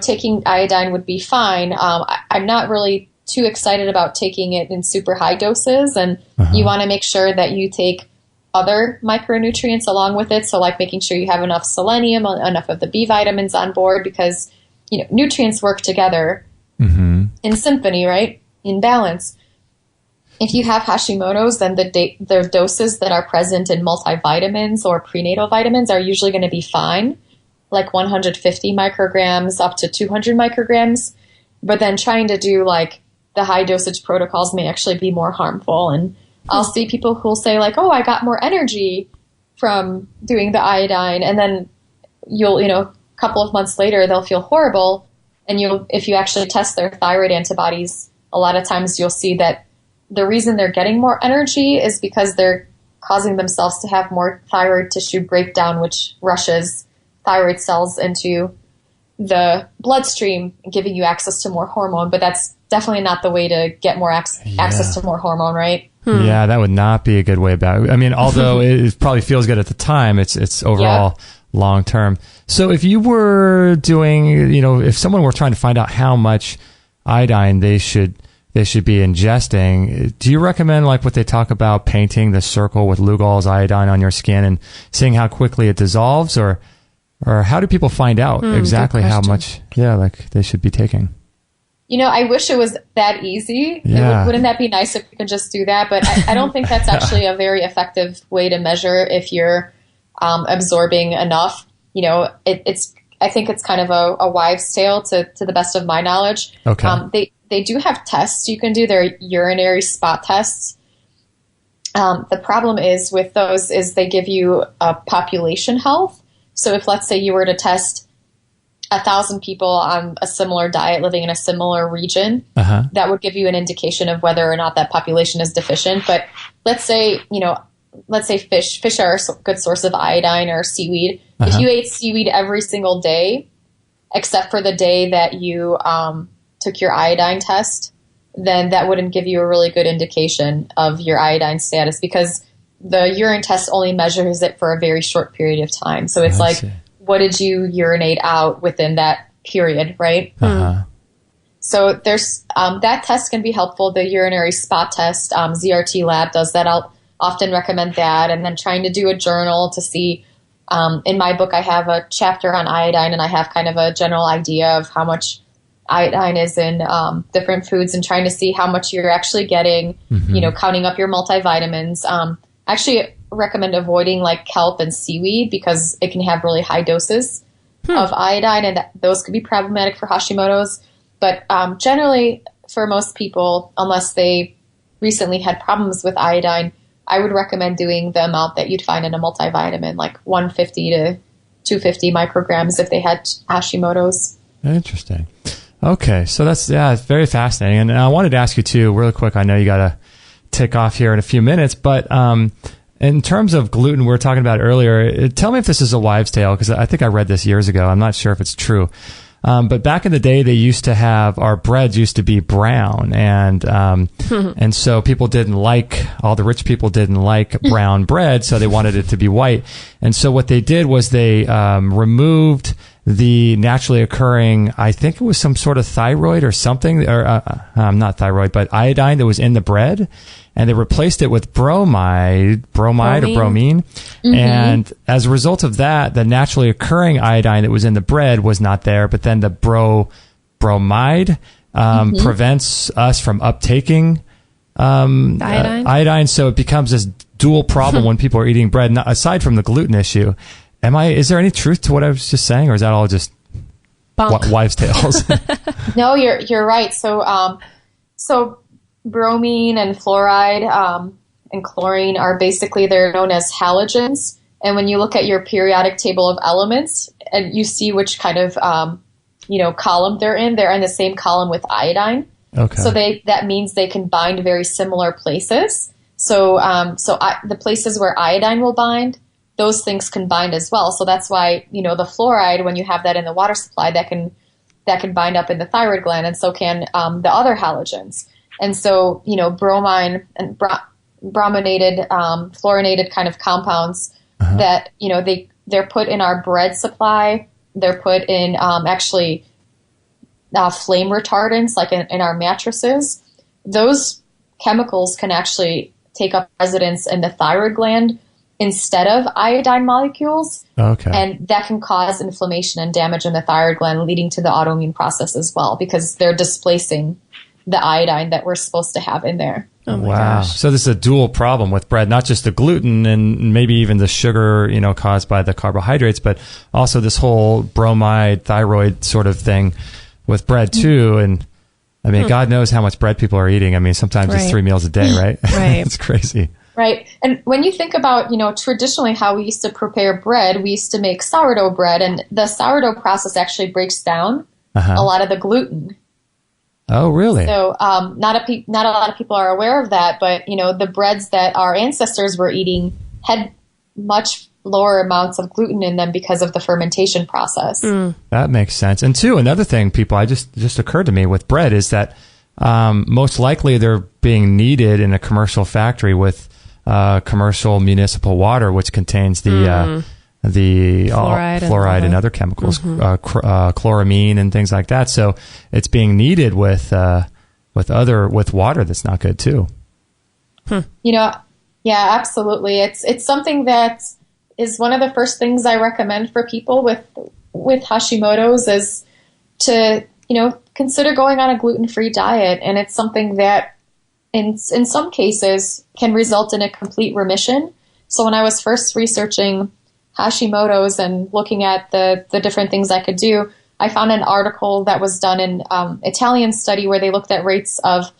taking iodine would be fine. I'm not really too excited about taking it in super high doses, and you want to make sure that you take other micronutrients along with it. So like making sure you have enough selenium, enough of the B vitamins on board, because, nutrients work together in symphony, right? In balance. If you have Hashimoto's, then the doses that are present in multivitamins or prenatal vitamins are usually going to be fine, like 150 micrograms up to 200 micrograms. But then trying to do like the high dosage protocols may actually be more harmful. And I'll see people who'll say like, oh, I got more energy from doing the iodine. And then a couple of months later, they'll feel horrible. And if you actually test their thyroid antibodies, a lot of times you'll see that the reason they're getting more energy is because they're causing themselves to have more thyroid tissue breakdown, which rushes thyroid cells into the bloodstream, giving you access to more hormone. But that's definitely not the way to get more access to more hormone, right? Yeah, that would not be a good way about it. I mean, although it probably feels good at the time, it's overall long term. So if you were doing, if someone were trying to find out how much iodine they should they should be ingesting. Do you recommend like what they talk about, painting the circle with Lugol's iodine on your skin and seeing how quickly it dissolves, or how do people find out exactly how much like they should be taking? I wish it was that easy. Yeah. Wouldn't that be nice if we could just do that? But I don't think that's actually a very effective way to measure if you're absorbing enough. I think it's kind of a wives' tale to the best of my knowledge. Okay. They do have tests you can do. They're urinary spot tests. The problem is with those is they give you a population health. So if, let's say, you were to test 1,000 people on a similar diet living in a similar region, that would give you an indication of whether or not that population is deficient. But let's say fish are a good source of iodine, or seaweed. If you ate seaweed every single day, except for the day that you took your iodine test, then that wouldn't give you a really good indication of your iodine status, because the urine test only measures it for a very short period of time. So it's what did you urinate out within that period, right? So there's that test can be helpful. The urinary spot test, ZRT Lab does that. I'll often recommend that. And then trying to do a journal to see, in my book, I have a chapter on iodine, and I have kind of a general idea of how much iodine is in different foods, and trying to see how much you're actually getting, counting up your multivitamins. Actually recommend avoiding like kelp and seaweed because it can have really high doses of iodine, and those could be problematic for Hashimoto's. But generally, for most people, unless they recently had problems with iodine, I would recommend doing the amount that you'd find in a multivitamin, like 150 to 250 micrograms if they had Hashimoto's. Interesting. Okay, so it's very fascinating. And I wanted to ask you too, really quick, I know you got to tick off here in a few minutes, but in terms of gluten, we were talking about earlier, tell me if this is a wives' tale, because I think I read this years ago. I'm not sure if it's true. But back in the day, they used to have, our breads used to be brown, and so all the rich people didn't like brown bread, so they wanted it to be white. And so what they did was they removed the naturally occurring, I think it was some sort of thyroid or something, or not thyroid, but iodine that was in the bread, and they replaced it with bromine. And as a result of that, the naturally occurring iodine that was in the bread was not there, but then the bromide prevents us from uptaking iodine, so it becomes this dual problem when people are eating bread, aside from the gluten issue. Is there any truth to what I was just saying, or is that all just wives' tales? No, you're right. So bromine and fluoride and chlorine are basically, they're known as halogens. And when you look at your periodic table of elements and you see which kind of column they're in the same column with iodine. Okay. So that means they can bind very similar places. So the places where iodine will bind, those things can bind as well. So that's why, the fluoride, when you have that in the water supply, that can bind up in the thyroid gland, and so can the other halogens. And so, bromine and brominated, fluorinated kind of compounds that, they're put in our bread supply. They're put in actually flame retardants, like in our mattresses. Those chemicals can actually take up residence in the thyroid gland instead of iodine molecules. Okay. And that can cause inflammation and damage in the thyroid gland, leading to the autoimmune process as well, because they're displacing the iodine that we're supposed to have in there. Oh my gosh. So this is a dual problem with bread, not just the gluten and maybe even the sugar, caused by the carbohydrates, but also this whole bromide, thyroid sort of thing with bread too. And I mean, God knows how much bread people are eating. I mean, sometimes it's 3 meals a day, right? Right. It's crazy. Right. And when you think about, traditionally how we used to prepare bread, we used to make sourdough bread, and the sourdough process actually breaks down a lot of the gluten. Oh, really? So not a lot of people are aware of that, but, the breads that our ancestors were eating had much lower amounts of gluten in them because of the fermentation process. That makes sense. And two, another thing, people, just occurred to me with bread is that most likely they're being kneaded in a commercial factory with commercial municipal water, which contains the fluoride and other chemicals, chloramine and things like that. So it's being kneaded with with water that's not good too. Yeah, absolutely. It's something that is one of the first things I recommend for people with Hashimoto's is to, consider going on a gluten-free diet. And it's something that in some cases can result in a complete remission. So when I was first researching Hashimoto's and looking at the different things I could do, I found an article that was done in Italian study where they looked at rates of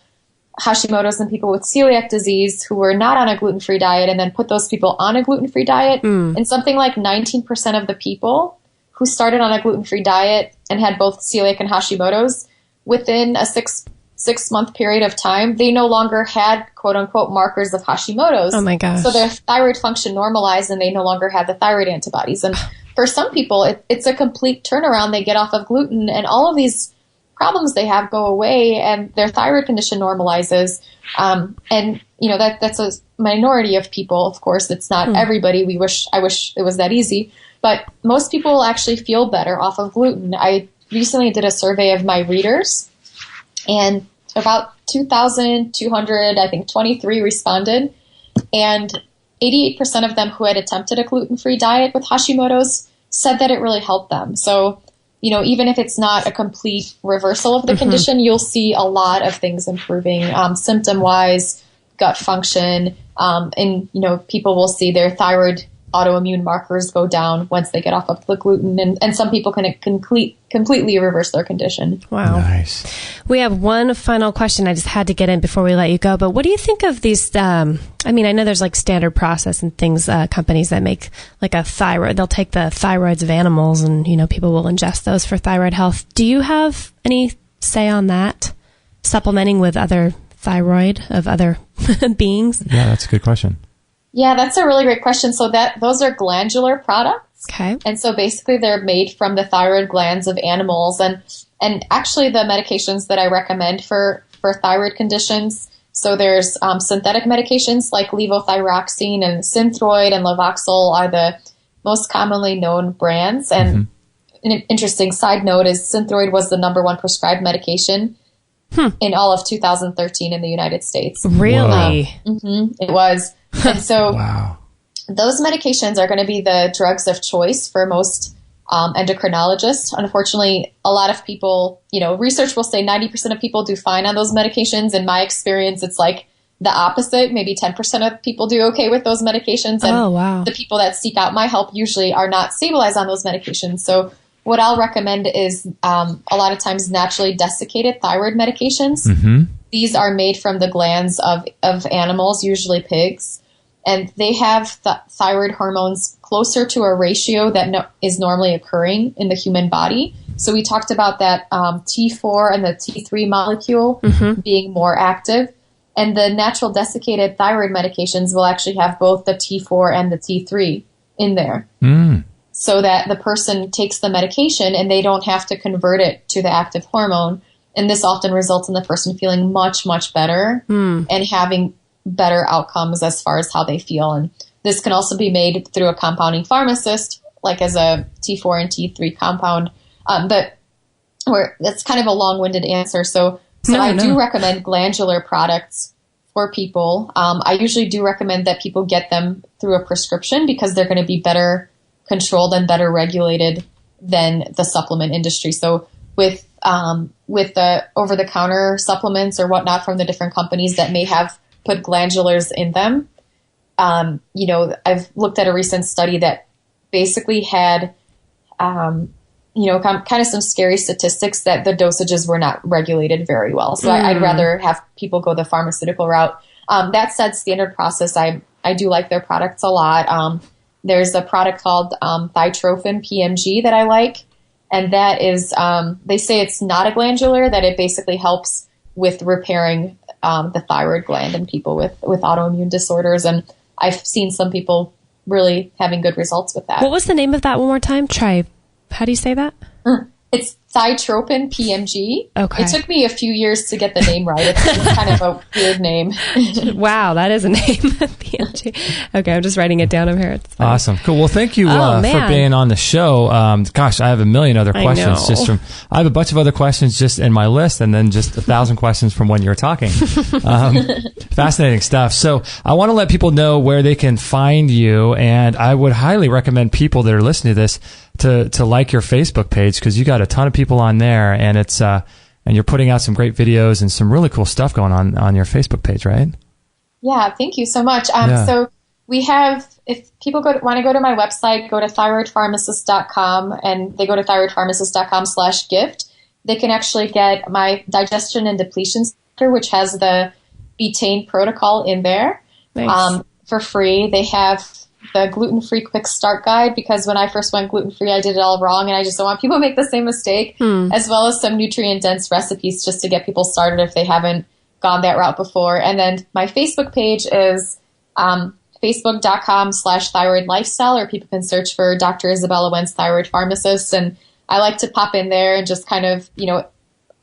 Hashimoto's in people with celiac disease who were not on a gluten-free diet and then put those people on a gluten-free diet. And something like 19% of the people who started on a gluten-free diet and had both celiac and Hashimoto's within a six-month period of time, they no longer had quote-unquote markers of Hashimoto's. Oh my gosh. So their thyroid function normalized and they no longer had the thyroid antibodies. And for some people, it's a complete turnaround. They get off of gluten and all of these problems they have go away and their thyroid condition normalizes. That's a minority of people. Of course, it's not everybody. I wish it was that easy, but most people actually feel better off of gluten. I recently did a survey of my readers and about 2,200, I think 23 responded, and 88% of them who had attempted a gluten-free diet with Hashimoto's said that it really helped them. So, even if it's not a complete reversal of the condition, you'll see a lot of things improving, symptom-wise, gut function, and, people will see their thyroid autoimmune markers go down once they get off of the gluten, and some people can completely reverse their condition. Wow. Nice. We have one final question I just had to get in before we let you go, but what do you think of these, I know there's like standard process and things, companies that make like a thyroid, they'll take the thyroids of animals and, people will ingest those for thyroid health. Do you have any say on that? Supplementing with other thyroid of other beings? Yeah, that's a good question. Yeah, that's a really great question. So those are glandular products. Okay. And so basically they're made from the thyroid glands of animals. And actually the medications that I recommend for thyroid conditions, so there's synthetic medications like levothyroxine and Synthroid and Levoxyl are the most commonly known brands. And an interesting side note is Synthroid was the number one prescribed medication in all of 2013 in the United States. Really? It was. And so Wow. Those medications are going to be the drugs of choice for most endocrinologists. Unfortunately, a lot of people, research will say 90% of people do fine on those medications. In my experience, it's like the opposite. Maybe 10% of people do okay with those medications. And the people that seek out my help usually are not stabilized on those medications. So what I'll recommend is a lot of times naturally desiccated thyroid medications. These are made from the glands of animals, usually pigs. And they have thyroid hormones closer to a ratio that is normally occurring in the human body. So we talked about that T4 and the T3 molecule being more active. And the natural desiccated thyroid medications will actually have both the T4 and the T3 in there. So that the person takes the medication and they don't have to convert it to the active hormone. And this often results in the person feeling much, much better and having better outcomes as far as how they feel. And this can also be made through a compounding pharmacist, like as a T4 and T3 compound. But that's kind of a long-winded answer. So I do recommend glandular products for people. I usually do recommend that people get them through a prescription because they're going to be better controlled and better regulated than the supplement industry. So with the over-the-counter supplements or whatnot from the different companies that may have put glandulars in them, I've looked at a recent study that basically had, kind of some scary statistics that the dosages were not regulated very well. So I'd rather have people go the pharmaceutical route. That said, Standard Process, I do like their products a lot. There's a product called Thytrophin PMG that I like. And that is, they say it's not a glandular, that it basically helps with repairing the thyroid gland in people with autoimmune disorders. And I've seen some people really having good results with that. What was the name of that one more time? How do you say that? It's Thytropin PMG. Okay. It took me a few years to get the name right. It's kind of a weird name. Wow, that is a name. PMG. Okay, I'm just writing it down over here. It's funny. Awesome. Cool. Well, thank you Oh, for man. being on the show. Gosh, I have a million other I questions. know. I have a bunch of other questions just in my list, and then just 1,000 questions from when you were talking. Fascinating stuff. So I want to let people know where they can find you, and I would highly recommend people that are listening to this to like your Facebook page, because you got a ton of people on there, and it's and you're putting out some great videos and some really cool stuff going on your Facebook page, right? Yeah, thank you so much. Yeah. So we have, if people want to go to my website, go to thyroidpharmacist.com, and they go to thyroidpharmacist.com/gift. They can actually get my digestion and depletion center, which has the betaine protocol in there. Nice. For free. They have the gluten-free quick start guide, because when I first went gluten-free, I did it all wrong, and I just don't want people to make the same mistake, as well as some nutrient-dense recipes just to get people started if they haven't gone that route before. And then my Facebook page is facebook.com/thyroid lifestyle, or people can search for Dr. Izabella Wentz, thyroid pharmacist. And I like to pop in there and just kind of,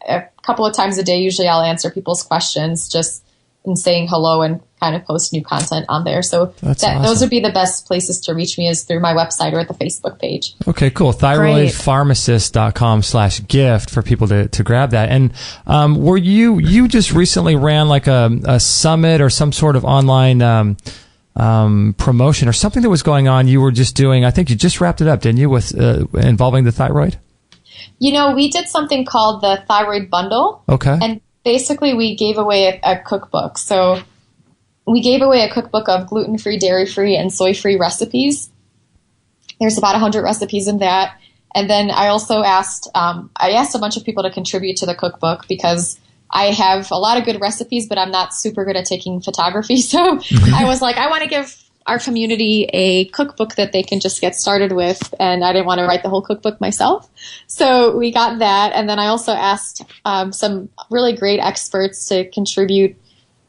a couple of times a day, usually I'll answer people's questions just in saying hello and kind of post new content on there. So awesome. Those would be the best places to reach me, is through my website or at the Facebook page. Okay, cool. Thyroidpharmacist.com/gift for people to grab that. And were you just recently ran like a summit or some sort of online promotion or something that was going on you were just doing? I think you just wrapped it up, didn't you, with involving the thyroid? We did something called the Thyroid Bundle. Okay. And basically we gave away a cookbook. So we gave away a cookbook of gluten-free, dairy-free, and soy-free recipes. There's about 100 recipes in that. And then I also asked a bunch of people to contribute to the cookbook, because I have a lot of good recipes, but I'm not super good at taking photography. So I was like, I want to give our community a cookbook that they can just get started with. And I didn't want to write the whole cookbook myself. So we got that. And then I also asked some really great experts to contribute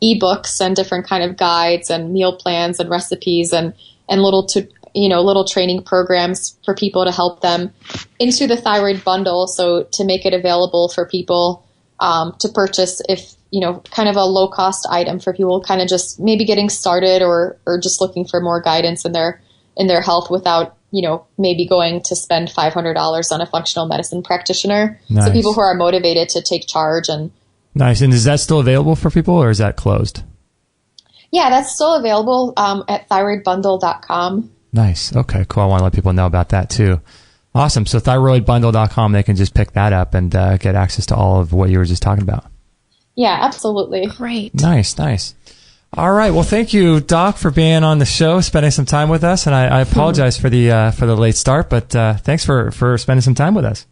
ebooks and different kind of guides and meal plans and recipes and little training programs for people to help them into the Thyroid Bundle. So to make it available for people to purchase, if, kind of a low cost item for people kind of just maybe getting started or just looking for more guidance in their health without, maybe going to spend $500 on a functional medicine practitioner. Nice. So people who are motivated to take charge. And Nice. And is that still available for people, or is that closed? yeah, that's still available at thyroidbundle.com. Nice. Okay, cool. I want to let people know about that too. Awesome. So thyroidbundle.com, they can just pick that up and get access to all of what you were just talking about. Yeah, absolutely. Great. Nice. All right. Well, thank you, Doc, for being on the show, spending some time with us. And I apologize for the late start, but thanks for spending some time with us.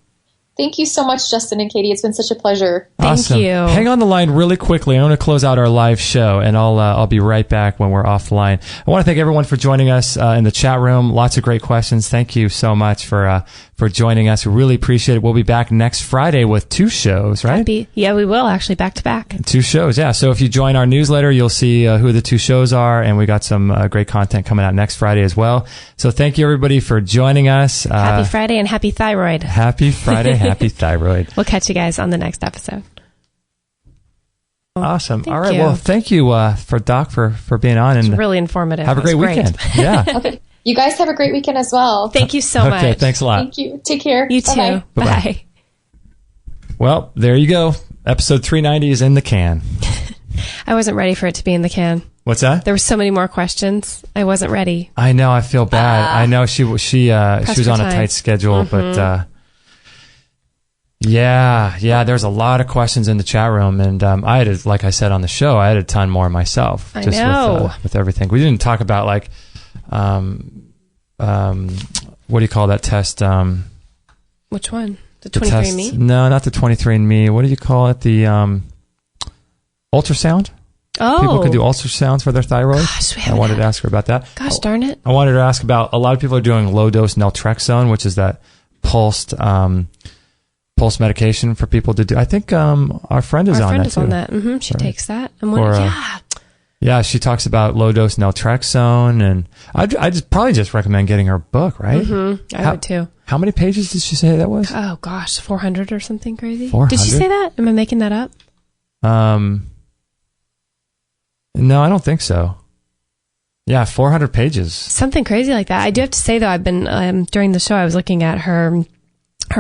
Thank you so much, Justin and Katie. It's been such a pleasure. Awesome. Thank you. Hang on the line really quickly. I want to close out our live show, and I'll be right back when we're off the line. I want to thank everyone for joining us in the chat room. Lots of great questions. Thank you so much for joining us. We really appreciate it. We'll be back next Friday with 2 shows, right? Yeah, we will actually back to back. 2 shows, yeah. So if you join our newsletter, you'll see who the 2 shows are, and we got some great content coming out next Friday as well. So thank you, everybody, for joining us. Happy Friday and happy thyroid. Happy Friday, happy thyroid. We'll catch you guys on the next episode. Awesome. Thank All right. you. Well, thank you for Doc for being on. It's and really informative. have a great weekend. Yeah. Okay. You guys have a great weekend as well. Thank you so much. Okay. Thanks a lot. Thank you. Take care. You too. Bye-bye. Bye-bye. Bye. Well, there you go. Episode 390 is in the can. I wasn't ready for it to be in the can. What's that? There were so many more questions. I wasn't ready. I know. I feel bad. I know she was for on a time. tight schedule, but yeah. There's a lot of questions in the chat room, and I had, like I said on the show, I had a ton more myself. I know. With everything. We didn't talk about like, what do you call that test? Which one? The The test? 23andMe? No, not the 23andMe. What do you call it? The ultrasound. Oh. People can do ultrasounds for their thyroid. Gosh, we I haven't wanted to had- ask her about that. Gosh darn it. I wanted to ask about, a lot of people are doing low dose naltrexone, which is that pulse medication for people to do. I think our friend is Our on friend that is too. on that. She Right. takes that. I'm Or, wondering, Yeah, she talks about low dose naltrexone, and I'd probably just recommend getting her book, right? Mm-hmm. I would too. How many pages did she say that was? Oh gosh, 400 or something crazy. 400? Did she say that? Am I making that up? No, I don't think so. Yeah, 400 pages. Something crazy like that. I do have to say though, I've been during the show, I was looking at her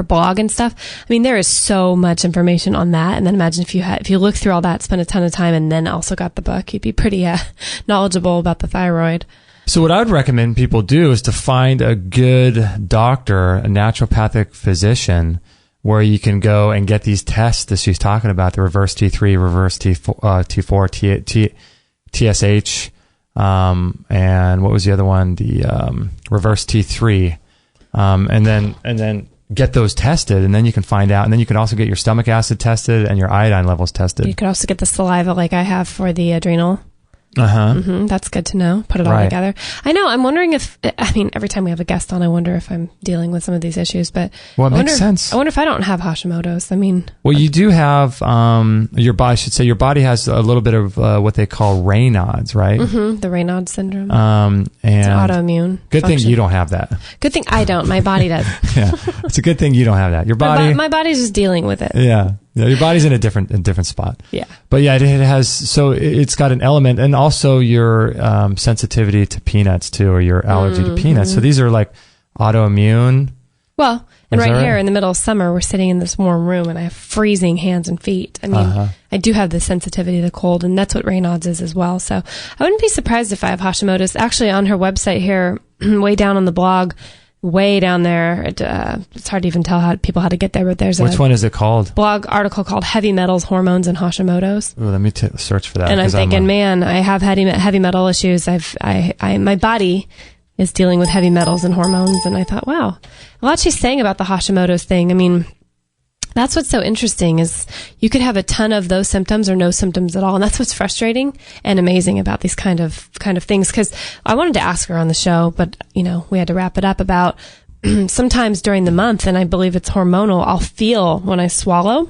blog and stuff. I mean, there is so much information on that. And then imagine if you look through all that, spend a ton of time, and then also got the book, you'd be pretty knowledgeable about the thyroid. So what I would recommend people do is to find a good doctor, a naturopathic physician, where you can go and get these tests that she's talking about, the reverse T3, reverse T4, TSH, and what was the other one? The reverse T3, and then get those tested, and then you can find out, and then you can also get your stomach acid tested and your iodine levels tested. You could also get the saliva like I have for the adrenal. That's good to know. Put it all together. I know. I'm wondering if, I mean, every time we have a guest on, I wonder if I'm dealing with some of these issues, but well, it makes sense. I wonder if I don't have Hashimoto's. I mean, well, you do have, your body, I should say your body has a little bit of what they call Raynaud's, right? Mm-hmm, the Raynaud's syndrome. And it's autoimmune. Good thing you don't have that. Good thing I don't. My body does. Yeah. It's a good thing you don't have that. Your body. My body's just dealing with it. Yeah. Yeah, your body's in a different spot. Yeah. But yeah, it has, so it's got an element, and also your sensitivity to peanuts too, or your allergy to peanuts. So these are like autoimmune. Well, and right here in the middle of summer, we're sitting in this warm room and I have freezing hands and feet. I mean, I do have the sensitivity to the cold, and that's what Raynaud's is as well. So I wouldn't be surprised if I have Hashimoto's. Actually, on her website here, way down on the blog, way down there, it's hard to even tell how to get there, but there's Which one is it called? Blog article called Heavy Metals, Hormones, and Hashimoto's. Ooh, let me search for that. And I'm thinking, man, I have heavy metal issues. My body is dealing with heavy metals and hormones. And I thought, wow, a lot she's saying about the Hashimoto's thing. I mean, that's what's so interesting is you could have a ton of those symptoms or no symptoms at all. And that's what's frustrating and amazing about these kind of things. Cause I wanted to ask her on the show, but we had to wrap it up about sometimes during the month, and I believe it's hormonal, I'll feel when I swallow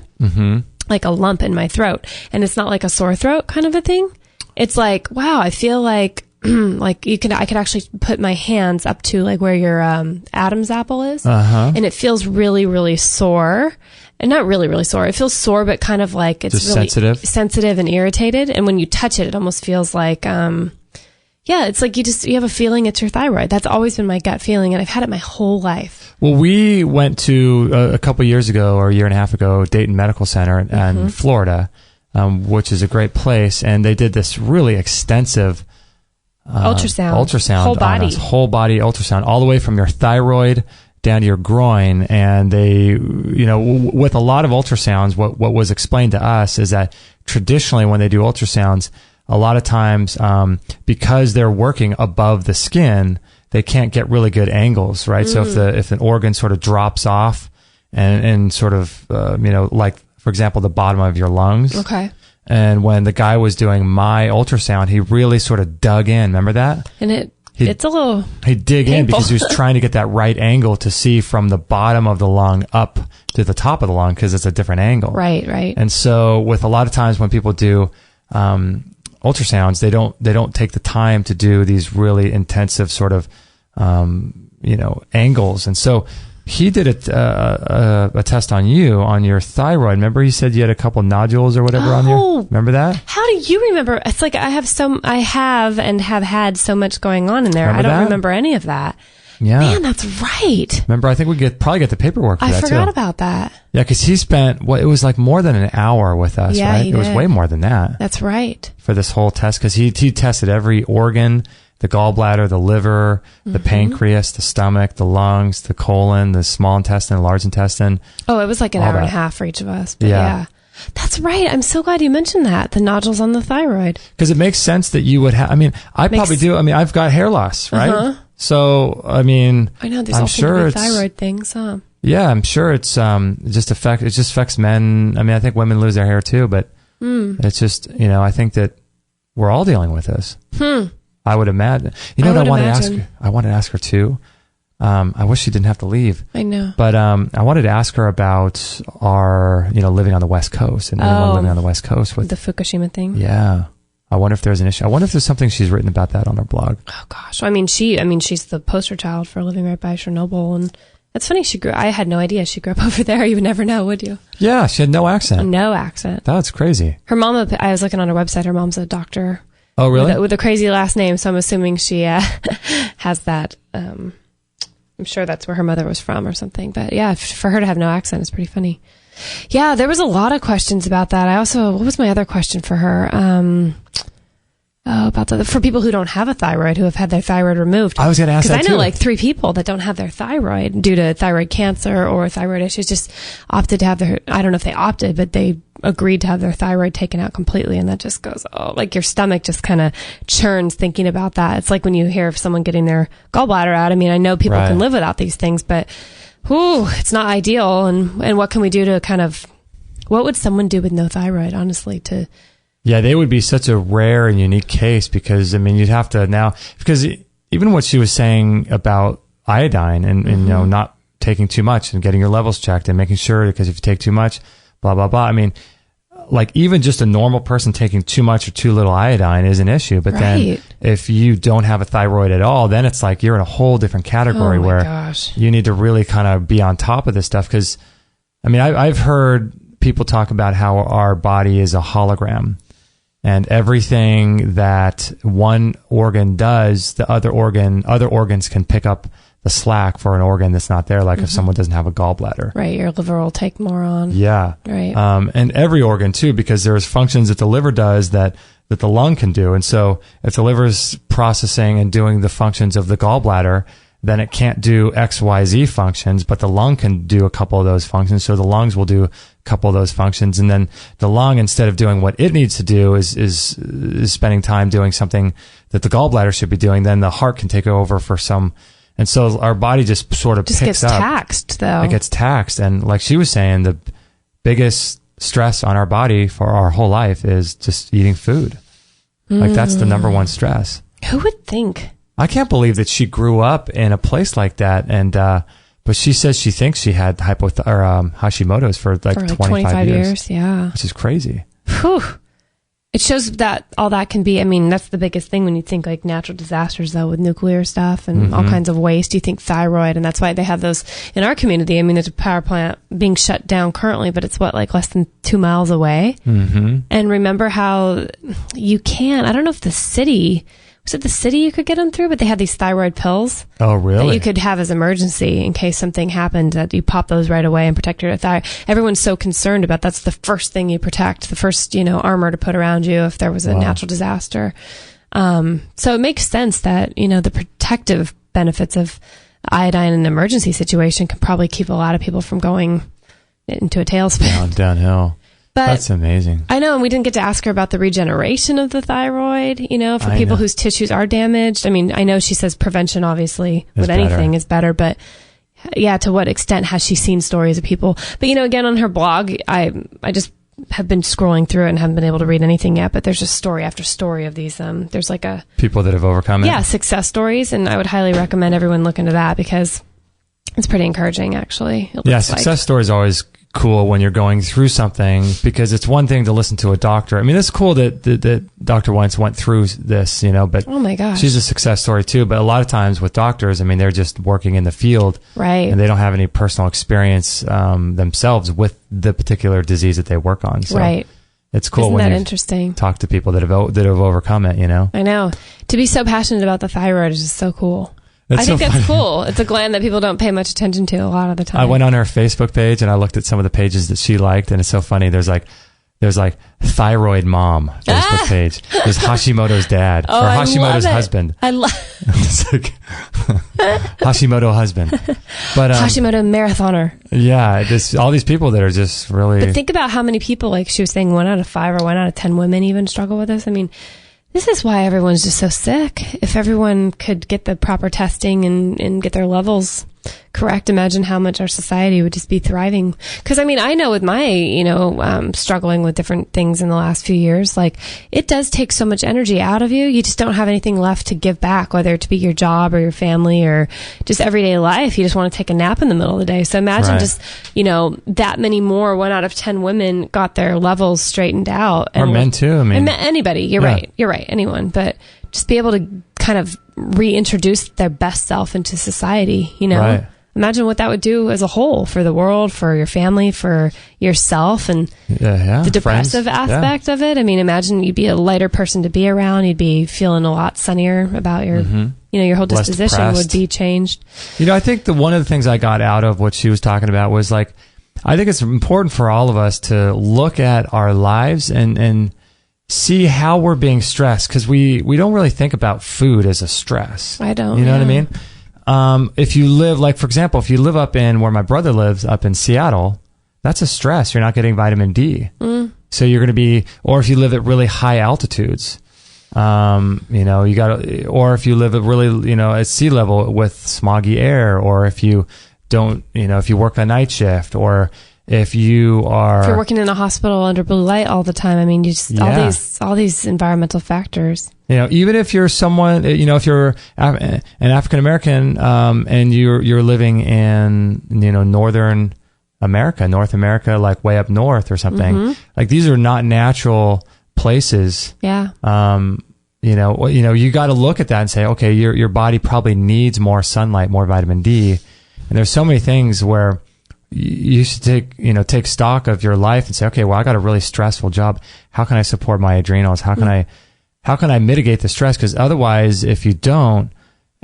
like a lump in my throat, and it's not like a sore throat kind of a thing. It's like, wow, I feel like, I could actually put my hands up to like where your Adam's apple is, and it feels really, really sore. And not really, really sore. It feels sore, but kind of like it's just really sensitive and irritated. And when you touch it, it almost feels like, it's like you have a feeling it's your thyroid. That's always been my gut feeling, and I've had it my whole life. Well, we went to a couple years ago, or a year and a half ago, Dayton Medical Center in Florida, which is a great place, and they did this really extensive ultrasound, whole body ultrasound, all the way from your thyroid down to your groin. And they, with a lot of ultrasounds, what was explained to us is that traditionally when they do ultrasounds, a lot of times, because they're working above the skin, they can't get really good angles, right? So if an organ sort of drops off and sort of, like, for example, the bottom of your lungs. Okay. And when the guy was doing my ultrasound, he really sort of dug in. Remember that? And it's a little he'd dig painful. in because he was trying to get that right angle to see from the bottom of the lung up to the top of the lung, because it's a different angle. Right. And so with a lot of times when people do ultrasounds, they don't take the time to do these really intensive sort of angles. And so he did a test on you, on your thyroid. Remember, he said you had a couple nodules or whatever on you? Remember that? How do you remember? It's like I have had so much going on in there. Remember I don't that? remember any of that. Yeah. Man, that's right. Remember, I think we probably get the paperwork for that too. I forgot about that. Yeah, because he spent, it was like more than an hour with us, Yeah, right? It was way more than that. That's right. For this whole test, because he tested every organ, the gallbladder, the liver, the pancreas, the stomach, the lungs, the colon, the small intestine, large intestine. Oh, it was like an hour and a half for each of us. But yeah. That's right. I'm so glad you mentioned that. The nodules on the thyroid. Because it makes sense that you would have, probably do. I've got hair loss, right? So, I know there's all sure thyroid things, huh? Yeah, I'm sure it's, it just affects men. I think women lose their hair too, but it's just, I think that we're all dealing with this. I would imagine. I wanted to ask her too. I wish she didn't have to leave. I know. But I wanted to ask her about our, living on the West Coast and anyone living on the West Coast with the Fukushima thing. Yeah. I wonder if there's an issue. I wonder if there's something she's written about that on her blog. Oh gosh. I mean, she's the poster child for living right by Chernobyl, and it's funny. I had no idea she grew up over there. You would never know, would you? Yeah, she had no accent. No accent. That's crazy. Her mom, I was looking on her website, her mom's a doctor. Oh, really? With a crazy last name, so I'm assuming she has that. I'm sure that's where her mother was from or something. But yeah, for her to have no accent is pretty funny. Yeah, there was a lot of questions about that. What was my other question for her? For people who don't have a thyroid, who have had their thyroid removed. I was going to ask that too. Because I know like 3 people that don't have their thyroid due to thyroid cancer or thyroid issues, just opted to have I don't know if they opted, but they agreed to have their thyroid taken out completely. And that just goes, like your stomach just kind of churns thinking about that. It's like when you hear of someone getting their gallbladder out. I mean, I know people can live without these things, but it's not ideal. And what can we do to what would someone do with no thyroid, honestly, Yeah, they would be such a rare and unique case because, I mean, you'd have to now, because even what she was saying about iodine and you know, not taking too much and getting your levels checked and making sure, because if you take too much, blah, blah, blah. I mean, like even just a normal person taking too much or too little iodine is an issue. But then if you don't have a thyroid at all, then it's like you're in a whole different category where you need to really kind of be on top of this stuff. Because, I mean, I've heard people talk about how our body is a hologram. And everything that one organ does, the other organs can pick up the slack for an organ that's not there. Like if someone doesn't have a gallbladder. Right. Your liver will take more on. Yeah. Right. And every organ too, because there's functions that the liver does that the lung can do. And so if the liver's processing and doing the functions of the gallbladder, then it can't do XYZ functions, but the lung can do a couple of those functions. So the lungs will do a couple of those functions. And then the lung, instead of doing what it needs to do, is spending time doing something that the gallbladder should be doing. Then the heart can take over for some. And so our body just sort of picks up. Gets taxed, though. It gets taxed. And like she was saying, the biggest stress on our body for our whole life is just eating food. Like that's the number one stress. Who would think? I can't believe that she grew up in a place like that, and but she says she thinks she had Hashimoto's for like 25 years. Yeah, which is crazy. Whew. It shows that all that can be. I mean, that's the biggest thing when you think like natural disasters, though, with nuclear stuff and all kinds of waste. You think thyroid, and that's why they have those in our community. I mean, there's a power plant being shut down currently, but it's like less than 2 miles away. And remember how you can. I don't know if the city. Was it the city you could get them through? But they had these thyroid pills. Oh, really? That you could have as emergency in case something happened, that you pop those right away and protect your thyroid. Everyone's so concerned about that's the first thing you protect, the first, armor to put around you if there was a natural disaster. So it makes sense that, the protective benefits of iodine in an emergency situation can probably keep a lot of people from going into a tailspin. Downhill. But that's amazing. I know, and we didn't get to ask her about the regeneration of the thyroid, for people whose tissues are damaged. I mean, I know she says prevention, obviously, with anything is better, but yeah, to what extent has she seen stories of people? But, again, on her blog, I just have been scrolling through it and haven't been able to read anything yet, but there's just story after story of these, there's like people that have overcome it. Yeah, success stories, and I would highly recommend everyone look into that because it's pretty encouraging, actually. Yeah, success stories are always cool when you're going through something, because it's one thing to listen to a doctor. I mean, it's cool that Dr. Wentz went through this, but oh my gosh, she's a success story too. But a lot of times with doctors, I mean, they're just working in the field, right? And they don't have any personal experience themselves with the particular disease that they work on. So right. It's cool. Isn't when that you interesting? Talk to people that have overcome it. I know. To be so passionate about the thyroid is just so cool. I think that's cool. It's a gland that people don't pay much attention to a lot of the time. I went on her Facebook page and I looked at some of the pages that she liked, and it's so funny. There's like Thyroid Mom Facebook page. There's Hashimoto's dad or Hashimoto's husband. I love Hashimoto husband. But Hashimoto marathoner. Yeah, all these people that are just really. But think about how many people, like she was saying, 1 out of 5 or 1 out of 10 women even struggle with this. I mean, this is why everyone's just so sick. If everyone could get the proper testing and get their levels Correct. Imagine how much our society would just be thriving. Because I know with my, struggling with different things in the last few years, like it does take so much energy out of you. You just don't have anything left to give back, whether it to be your job or your family or just everyday life. You just want to take a nap in the middle of the day. So imagine just, that many more, 1 out of 10 women got their levels straightened out. Or men too. Anybody. You're right. You're right. Anyone. But just be able to kind of reintroduce their best self into society, Right. Imagine what that would do as a whole for the world, for your family, for yourself, and the depressive aspect of it. Imagine you'd be a lighter person to be around. You'd be feeling a lot sunnier about your, your whole disposition would be changed. I think one of the things I got out of what she was talking about was like, I think it's important for all of us to look at our lives and see how we're being stressed, because we don't really think about food as a stress. I don't. You know what I mean? If you live, like, for example, if you live up in where my brother lives, up in Seattle, that's a stress. You're not getting vitamin D. So you're going to be, or if you live at really high altitudes, you got, or if you live at really, at sea level with smoggy air, or if you don't, if you work a night shift, or if you're working in a hospital under blue light all the time, you just all these environmental factors. Even if you're someone, if you're an African American, and you're living in North America, like way up north or something, like these are not natural places. Yeah. You got to look at that and say, okay, your body probably needs more sunlight, more vitamin D, and there's so many things where you should take stock of your life and say, okay, well, I got a really stressful job. How can I support my adrenals? How can I mitigate the stress? Because otherwise, if you don't,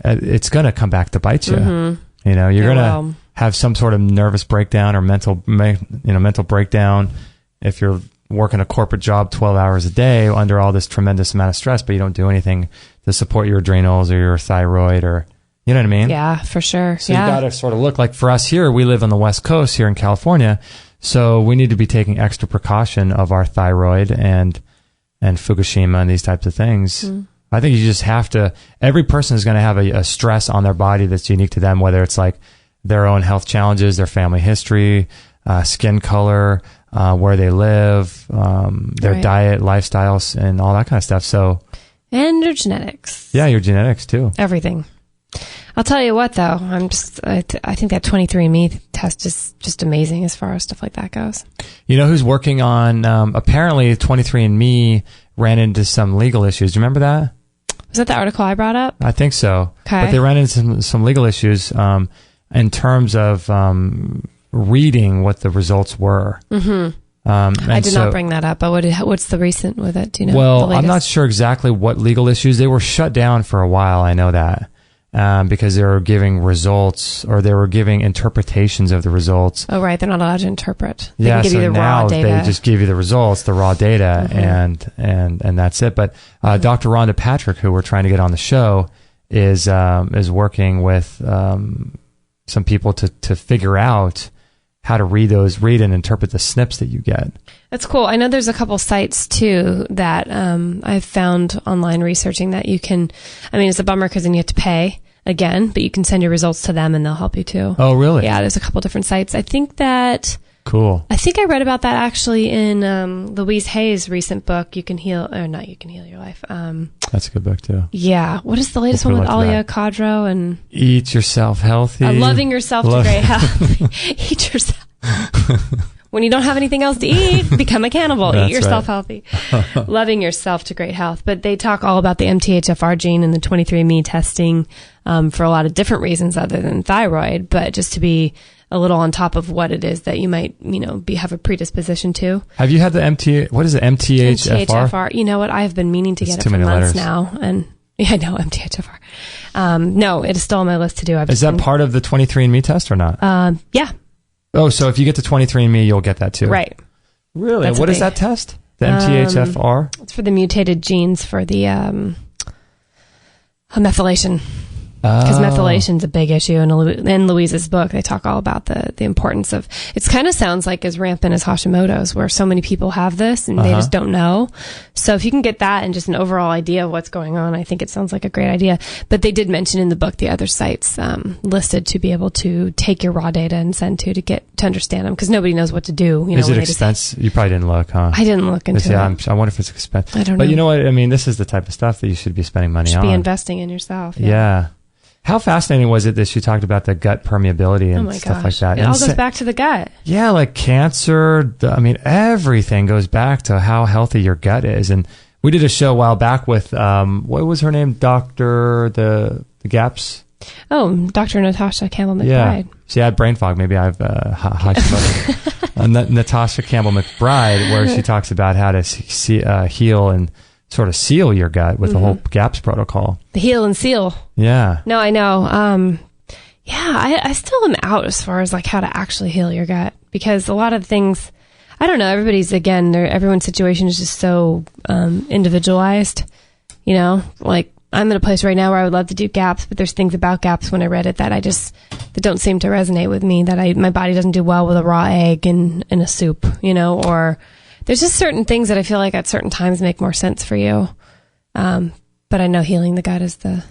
it's going to come back to bite you. You're going to have some sort of nervous breakdown or mental breakdown if you're working a corporate job 12 hours a day under all this tremendous amount of stress, but you don't do anything to support your adrenals or your thyroid, or you know what I mean? Yeah, for sure. So you got to sort of look, like for us here, we live on the West Coast here in California, so we need to be taking extra precaution of our thyroid and Fukushima and these types of things. I think you just have to, every person is going to have a stress on their body that's unique to them, whether it's like their own health challenges, their family history, skin color, where they live, their diet, lifestyles, and all that kind of stuff. And your genetics. Yeah, your genetics too. Everything. I'll tell you what, though, I think that 23andMe test is just amazing as far as stuff like that goes. You know who's working on, apparently 23andMe ran into some legal issues. Do you remember that? Was that the article I brought up? I think so. Okay. But they ran into some legal issues in terms of reading what the results were. Mm-hmm. I did not bring that up, but what's the recent with it? Do you know? Well, I'm not sure exactly what legal issues. They were shut down for a while, I know that. Because they were giving results, or they were giving interpretations of the results. Oh, right. They're not allowed to interpret. They can give you the raw data. They just give you the results, the raw data, mm-hmm. and that's it. But Dr. Rhonda Patrick, who we're trying to get on the show, is working with some people to figure out how to read and interpret the SNPs that you get. That's cool. I know there's a couple sites too that I've found online researching that you can, it's a bummer because then you have to pay again, but you can send your results to them and they'll help you too. Oh, really? Yeah, there's a couple different sites. I think I read about that actually in Louise Hay's recent book, You Can Heal Your Life. That's a good book too. Yeah. What is the latest one with Alia Cadro and Eat Yourself Healthy? Loving Yourself to Great Health. Eat yourself. When you don't have anything else to eat, become a cannibal. Eat yourself healthy. Loving yourself to great health. But they talk all about the MTHFR gene and the 23andMe testing for a lot of different reasons other than thyroid, but just to be a little on top of what it is that you might, have a predisposition to. Have you had what is it, MTHFR? MTHFR. You know what? I've been meaning to get it for months now. And yeah, I know, MTHFR. No, it is still on my list to do. Is that part of the 23andMe test or not? Yeah. Oh, so if you get to 23andMe, you'll get that too. Right. Really? And what is that test? The MTHFR? It's for the mutated genes for the methylation. Because methylation's a big issue. In Louise's book, they talk all about the importance of, it kind of sounds like as rampant as Hashimoto's, where so many people have this and they just don't know. So if you can get that and just an overall idea of what's going on, I think it sounds like a great idea. But they did mention in the book the other sites listed to be able to take your raw data and send to get to understand them, because nobody knows what to do. Is it expensive? You probably didn't look, huh? I didn't look into it. I wonder if it's expensive. I don't know. But you know what? I mean, this is the type of stuff that you should be spending money on. Be investing in yourself. Yeah. How fascinating was it that she talked about the gut permeability and stuff like that? It all goes back to the gut. Yeah, like cancer. Everything goes back to how healthy your gut is. And we did a show a while back with, what was her name? Dr. The Gaps? Oh, Dr. Natasha Campbell McBride. Yeah. She had brain fog. Maybe I have Hashimoto. Natasha Campbell McBride, where she talks about how to heal and sort of seal your gut with the whole GAPS protocol. The heal and seal. Yeah. No, I know. I still am out as far as like how to actually heal your gut, because a lot of things, I don't know, everyone's situation is just so individualized, like I'm in a place right now where I would love to do GAPS, but there's things about GAPS when I read it that that don't seem to resonate with me, that my body doesn't do well with a raw egg in a soup, or there's just certain things that I feel like at certain times make more sense for you. But I know healing the gut is the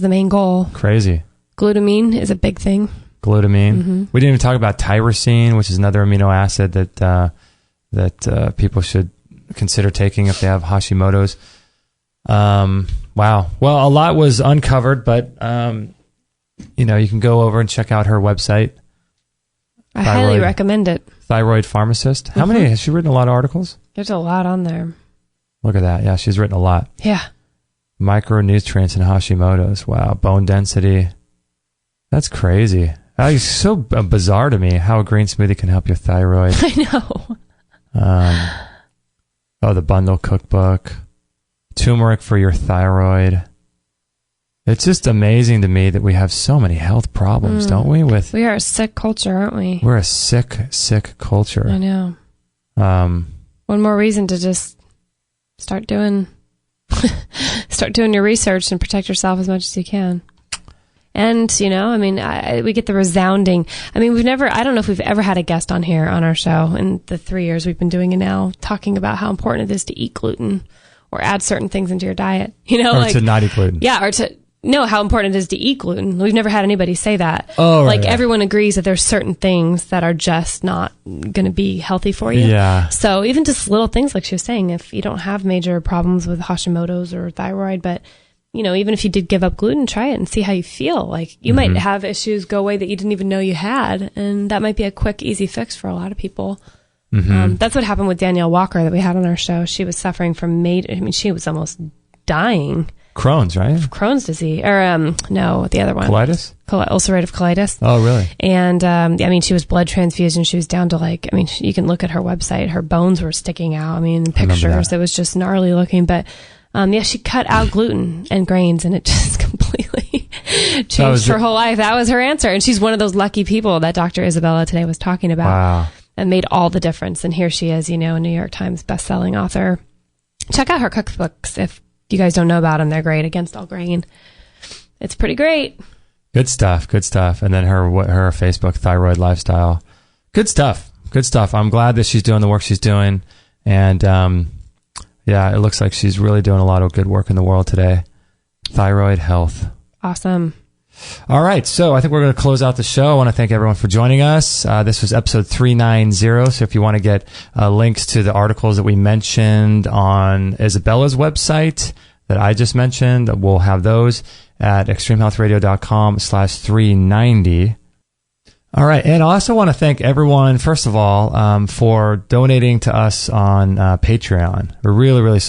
main goal. Crazy. Glutamine is a big thing. Glutamine. Mm-hmm. We didn't even talk about tyrosine, which is another amino acid that people should consider taking if they have Hashimoto's. Wow. Well, a lot was uncovered, but you can go over and check out her website. I highly recommend it. Thyroid Pharmacist. How many? Has she written a lot of articles? There's a lot on there. Look at that. Yeah, she's written a lot. Yeah. Micronutrients in Hashimoto's. Wow. Bone density. That's crazy. It's so bizarre to me how a green smoothie can help your thyroid. I know. The bundle cookbook. Turmeric for your thyroid. It's just amazing to me that we have so many health problems, don't we? We are a sick culture, aren't we? We're a sick culture. I know. One more reason to just start doing your research and protect yourself as much as you can. And, we get the resounding, I don't know if we've ever had a guest on here on our show in the 3 years we've been doing it now, talking about how important it is to eat gluten or add certain things into your diet, Or to not eat gluten. Yeah, or to know how important it is to eat gluten. We've never had anybody say that. Oh, right, everyone agrees that there's certain things that are just not going to be healthy for you. Yeah. So even just little things like she was saying, if you don't have major problems with Hashimoto's or thyroid, but even if you did give up gluten, try it and see how you feel. Like you might have issues go away that you didn't even know you had, and that might be a quick, easy fix for a lot of people. Mm-hmm. That's what happened with Danielle Walker that we had on our show. She was suffering from she was almost dying. Crohn's, right? Crohn's disease. Or, no, the other one. Colitis? Ulcerative colitis. Oh, really? And, she was blood transfused and she was down to you can look at her website. Her bones were sticking out. Pictures. It was just gnarly looking. But, she cut out gluten and grains and it just completely changed her whole life. That was her answer. And she's one of those lucky people that Dr. Izabella today was talking about. Wow. And made all the difference. And here she is, a New York Times bestselling author. Check out her cookbooks if you guys don't know about them. They're great. Against All Grain. It's pretty great. Good stuff. And then her Facebook, Thyroid Lifestyle. Good stuff. I'm glad that she's doing the work she's doing. And it looks like she's really doing a lot of good work in the world today. Thyroid health. Awesome. All right, so I think we're going to close out the show. I want to thank everyone for joining us. This was episode 390, so if you want to get links to the articles that we mentioned on Isabella's website that I just mentioned, we'll have those at extremehealthradio.com/390. All right, and I also want to thank everyone, first of all, for donating to us on Patreon. We're really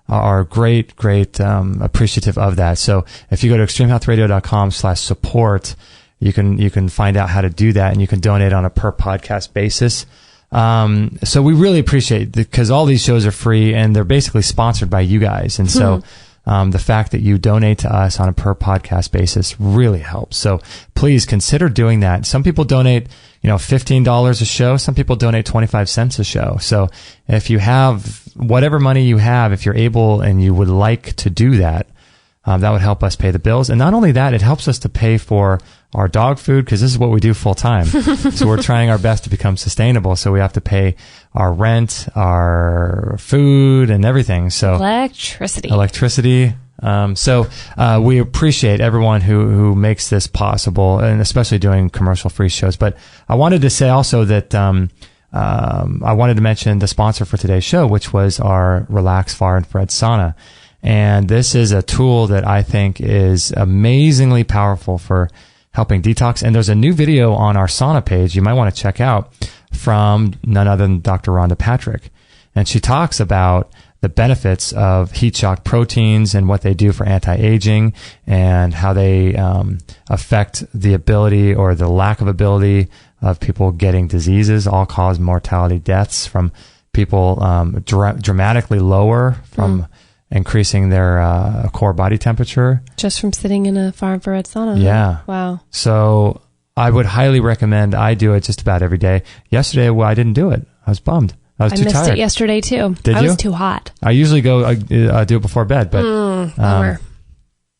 are great appreciative of that. So if you go to extremehealthradio.com/support, you can find out how to do that, and you can donate on a per podcast basis. So we really appreciate it because all these shows are free and they're basically sponsored by you guys. And so the fact that you donate to us on a per podcast basis really helps. So please consider doing that. Some people donate, $15 a show. Some people donate 25 cents a show. So if you have whatever money you have, if you're able and you would like to do that, That would help us pay the bills. And not only that, it helps us to pay for our dog food, because this is what we do full time. So we're trying our best to become sustainable. So we have to pay our rent, our food, and everything. So electricity. So we appreciate everyone who makes this possible, and especially doing commercial-free shows. But I wanted to say also that I wanted to mention the sponsor for today's show, which was our Relax Far Infrared Sauna. And this is a tool that I think is amazingly powerful for helping detox. And there's a new video on our sauna page you might want to check out from none other than Dr. Rhonda Patrick. And she talks about the benefits of heat shock proteins and what they do for anti-aging, and how they affect the ability or the lack of ability of people getting diseases, all-cause mortality deaths from people dramatically lower from increasing their core body temperature. Just from sitting in a far infrared sauna. Yeah. Wow. So I would highly recommend. I do it just about every day. Yesterday, I didn't do it. I was bummed. I was too tired. I missed it yesterday too. Did you? I was too hot. I usually go do it before bed, but bummer.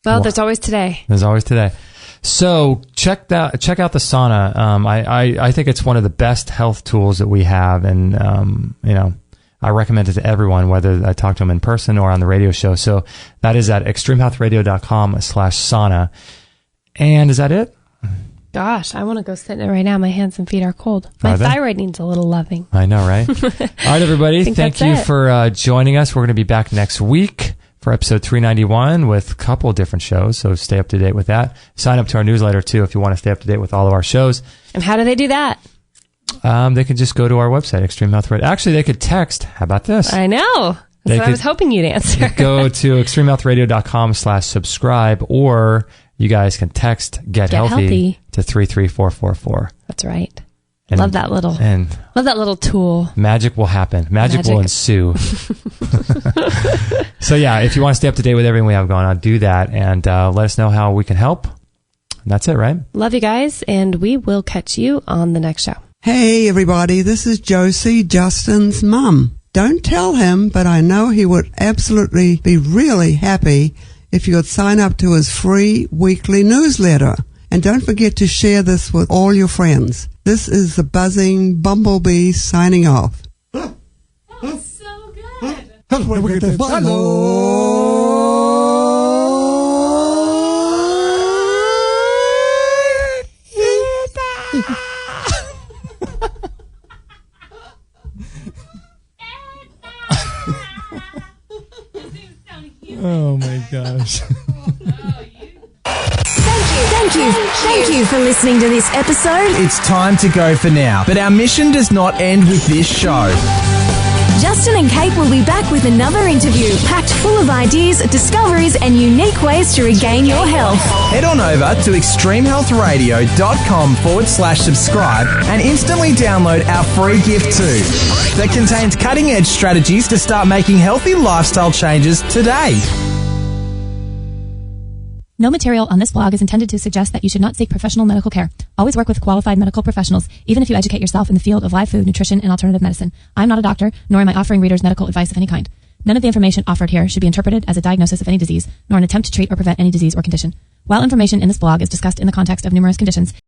Well, there's always today. There's always today. So check out the sauna. I think it's one of the best health tools that we have, and I recommend it to everyone, whether I talk to them in person or on the radio show. So that is at extremehealthradio.com/sauna. And is that it? Gosh, I want to go sit in it right now. My hands and feet are cold. My thyroid needs a little loving. I know, right? All right, everybody. Thank you for joining us. We're going to be back next week for episode 391 with a couple of different shows. So stay up to date with that. Sign up to our newsletter, too, if you want to stay up to date with all of our shows. And how do they do that? They can just go to our website, Extreme Health Radio. Actually, they could text. How about this? I know. That's what I was hoping you'd answer. Go to extremehealthradio.com/subscribe, or you guys can text Get Healthy to 33444. That's right. And love that little tool. Magic will happen. Magic will ensue. So yeah, if you want to stay up to date with everything we have going on, do that, and let us know how we can help. And that's it, right? Love you guys, and we will catch you on the next show. Hey everybody, this is Josie, Justin's mum. Don't tell him, but I know he would absolutely be really happy if you would sign up to his free weekly newsletter. And don't forget to share this with all your friends. This is the buzzing bumblebee signing off. That's so good. Oh my gosh. Thank you for listening to this episode. It's time to go for now, but our mission does not end with this show. Justin and Kate will be back with another interview packed full of ideas, discoveries, and unique ways to regain your health. Head on over to extremehealthradio.com/subscribe and instantly download our free gift too that contains cutting-edge strategies to start making healthy lifestyle changes today. No material on this blog is intended to suggest that you should not seek professional medical care. Always work with qualified medical professionals, even if you educate yourself in the field of live food, nutrition, and alternative medicine. I'm not a doctor, nor am I offering readers medical advice of any kind. None of the information offered here should be interpreted as a diagnosis of any disease, nor an attempt to treat or prevent any disease or condition. While information in this blog is discussed in the context of numerous conditions,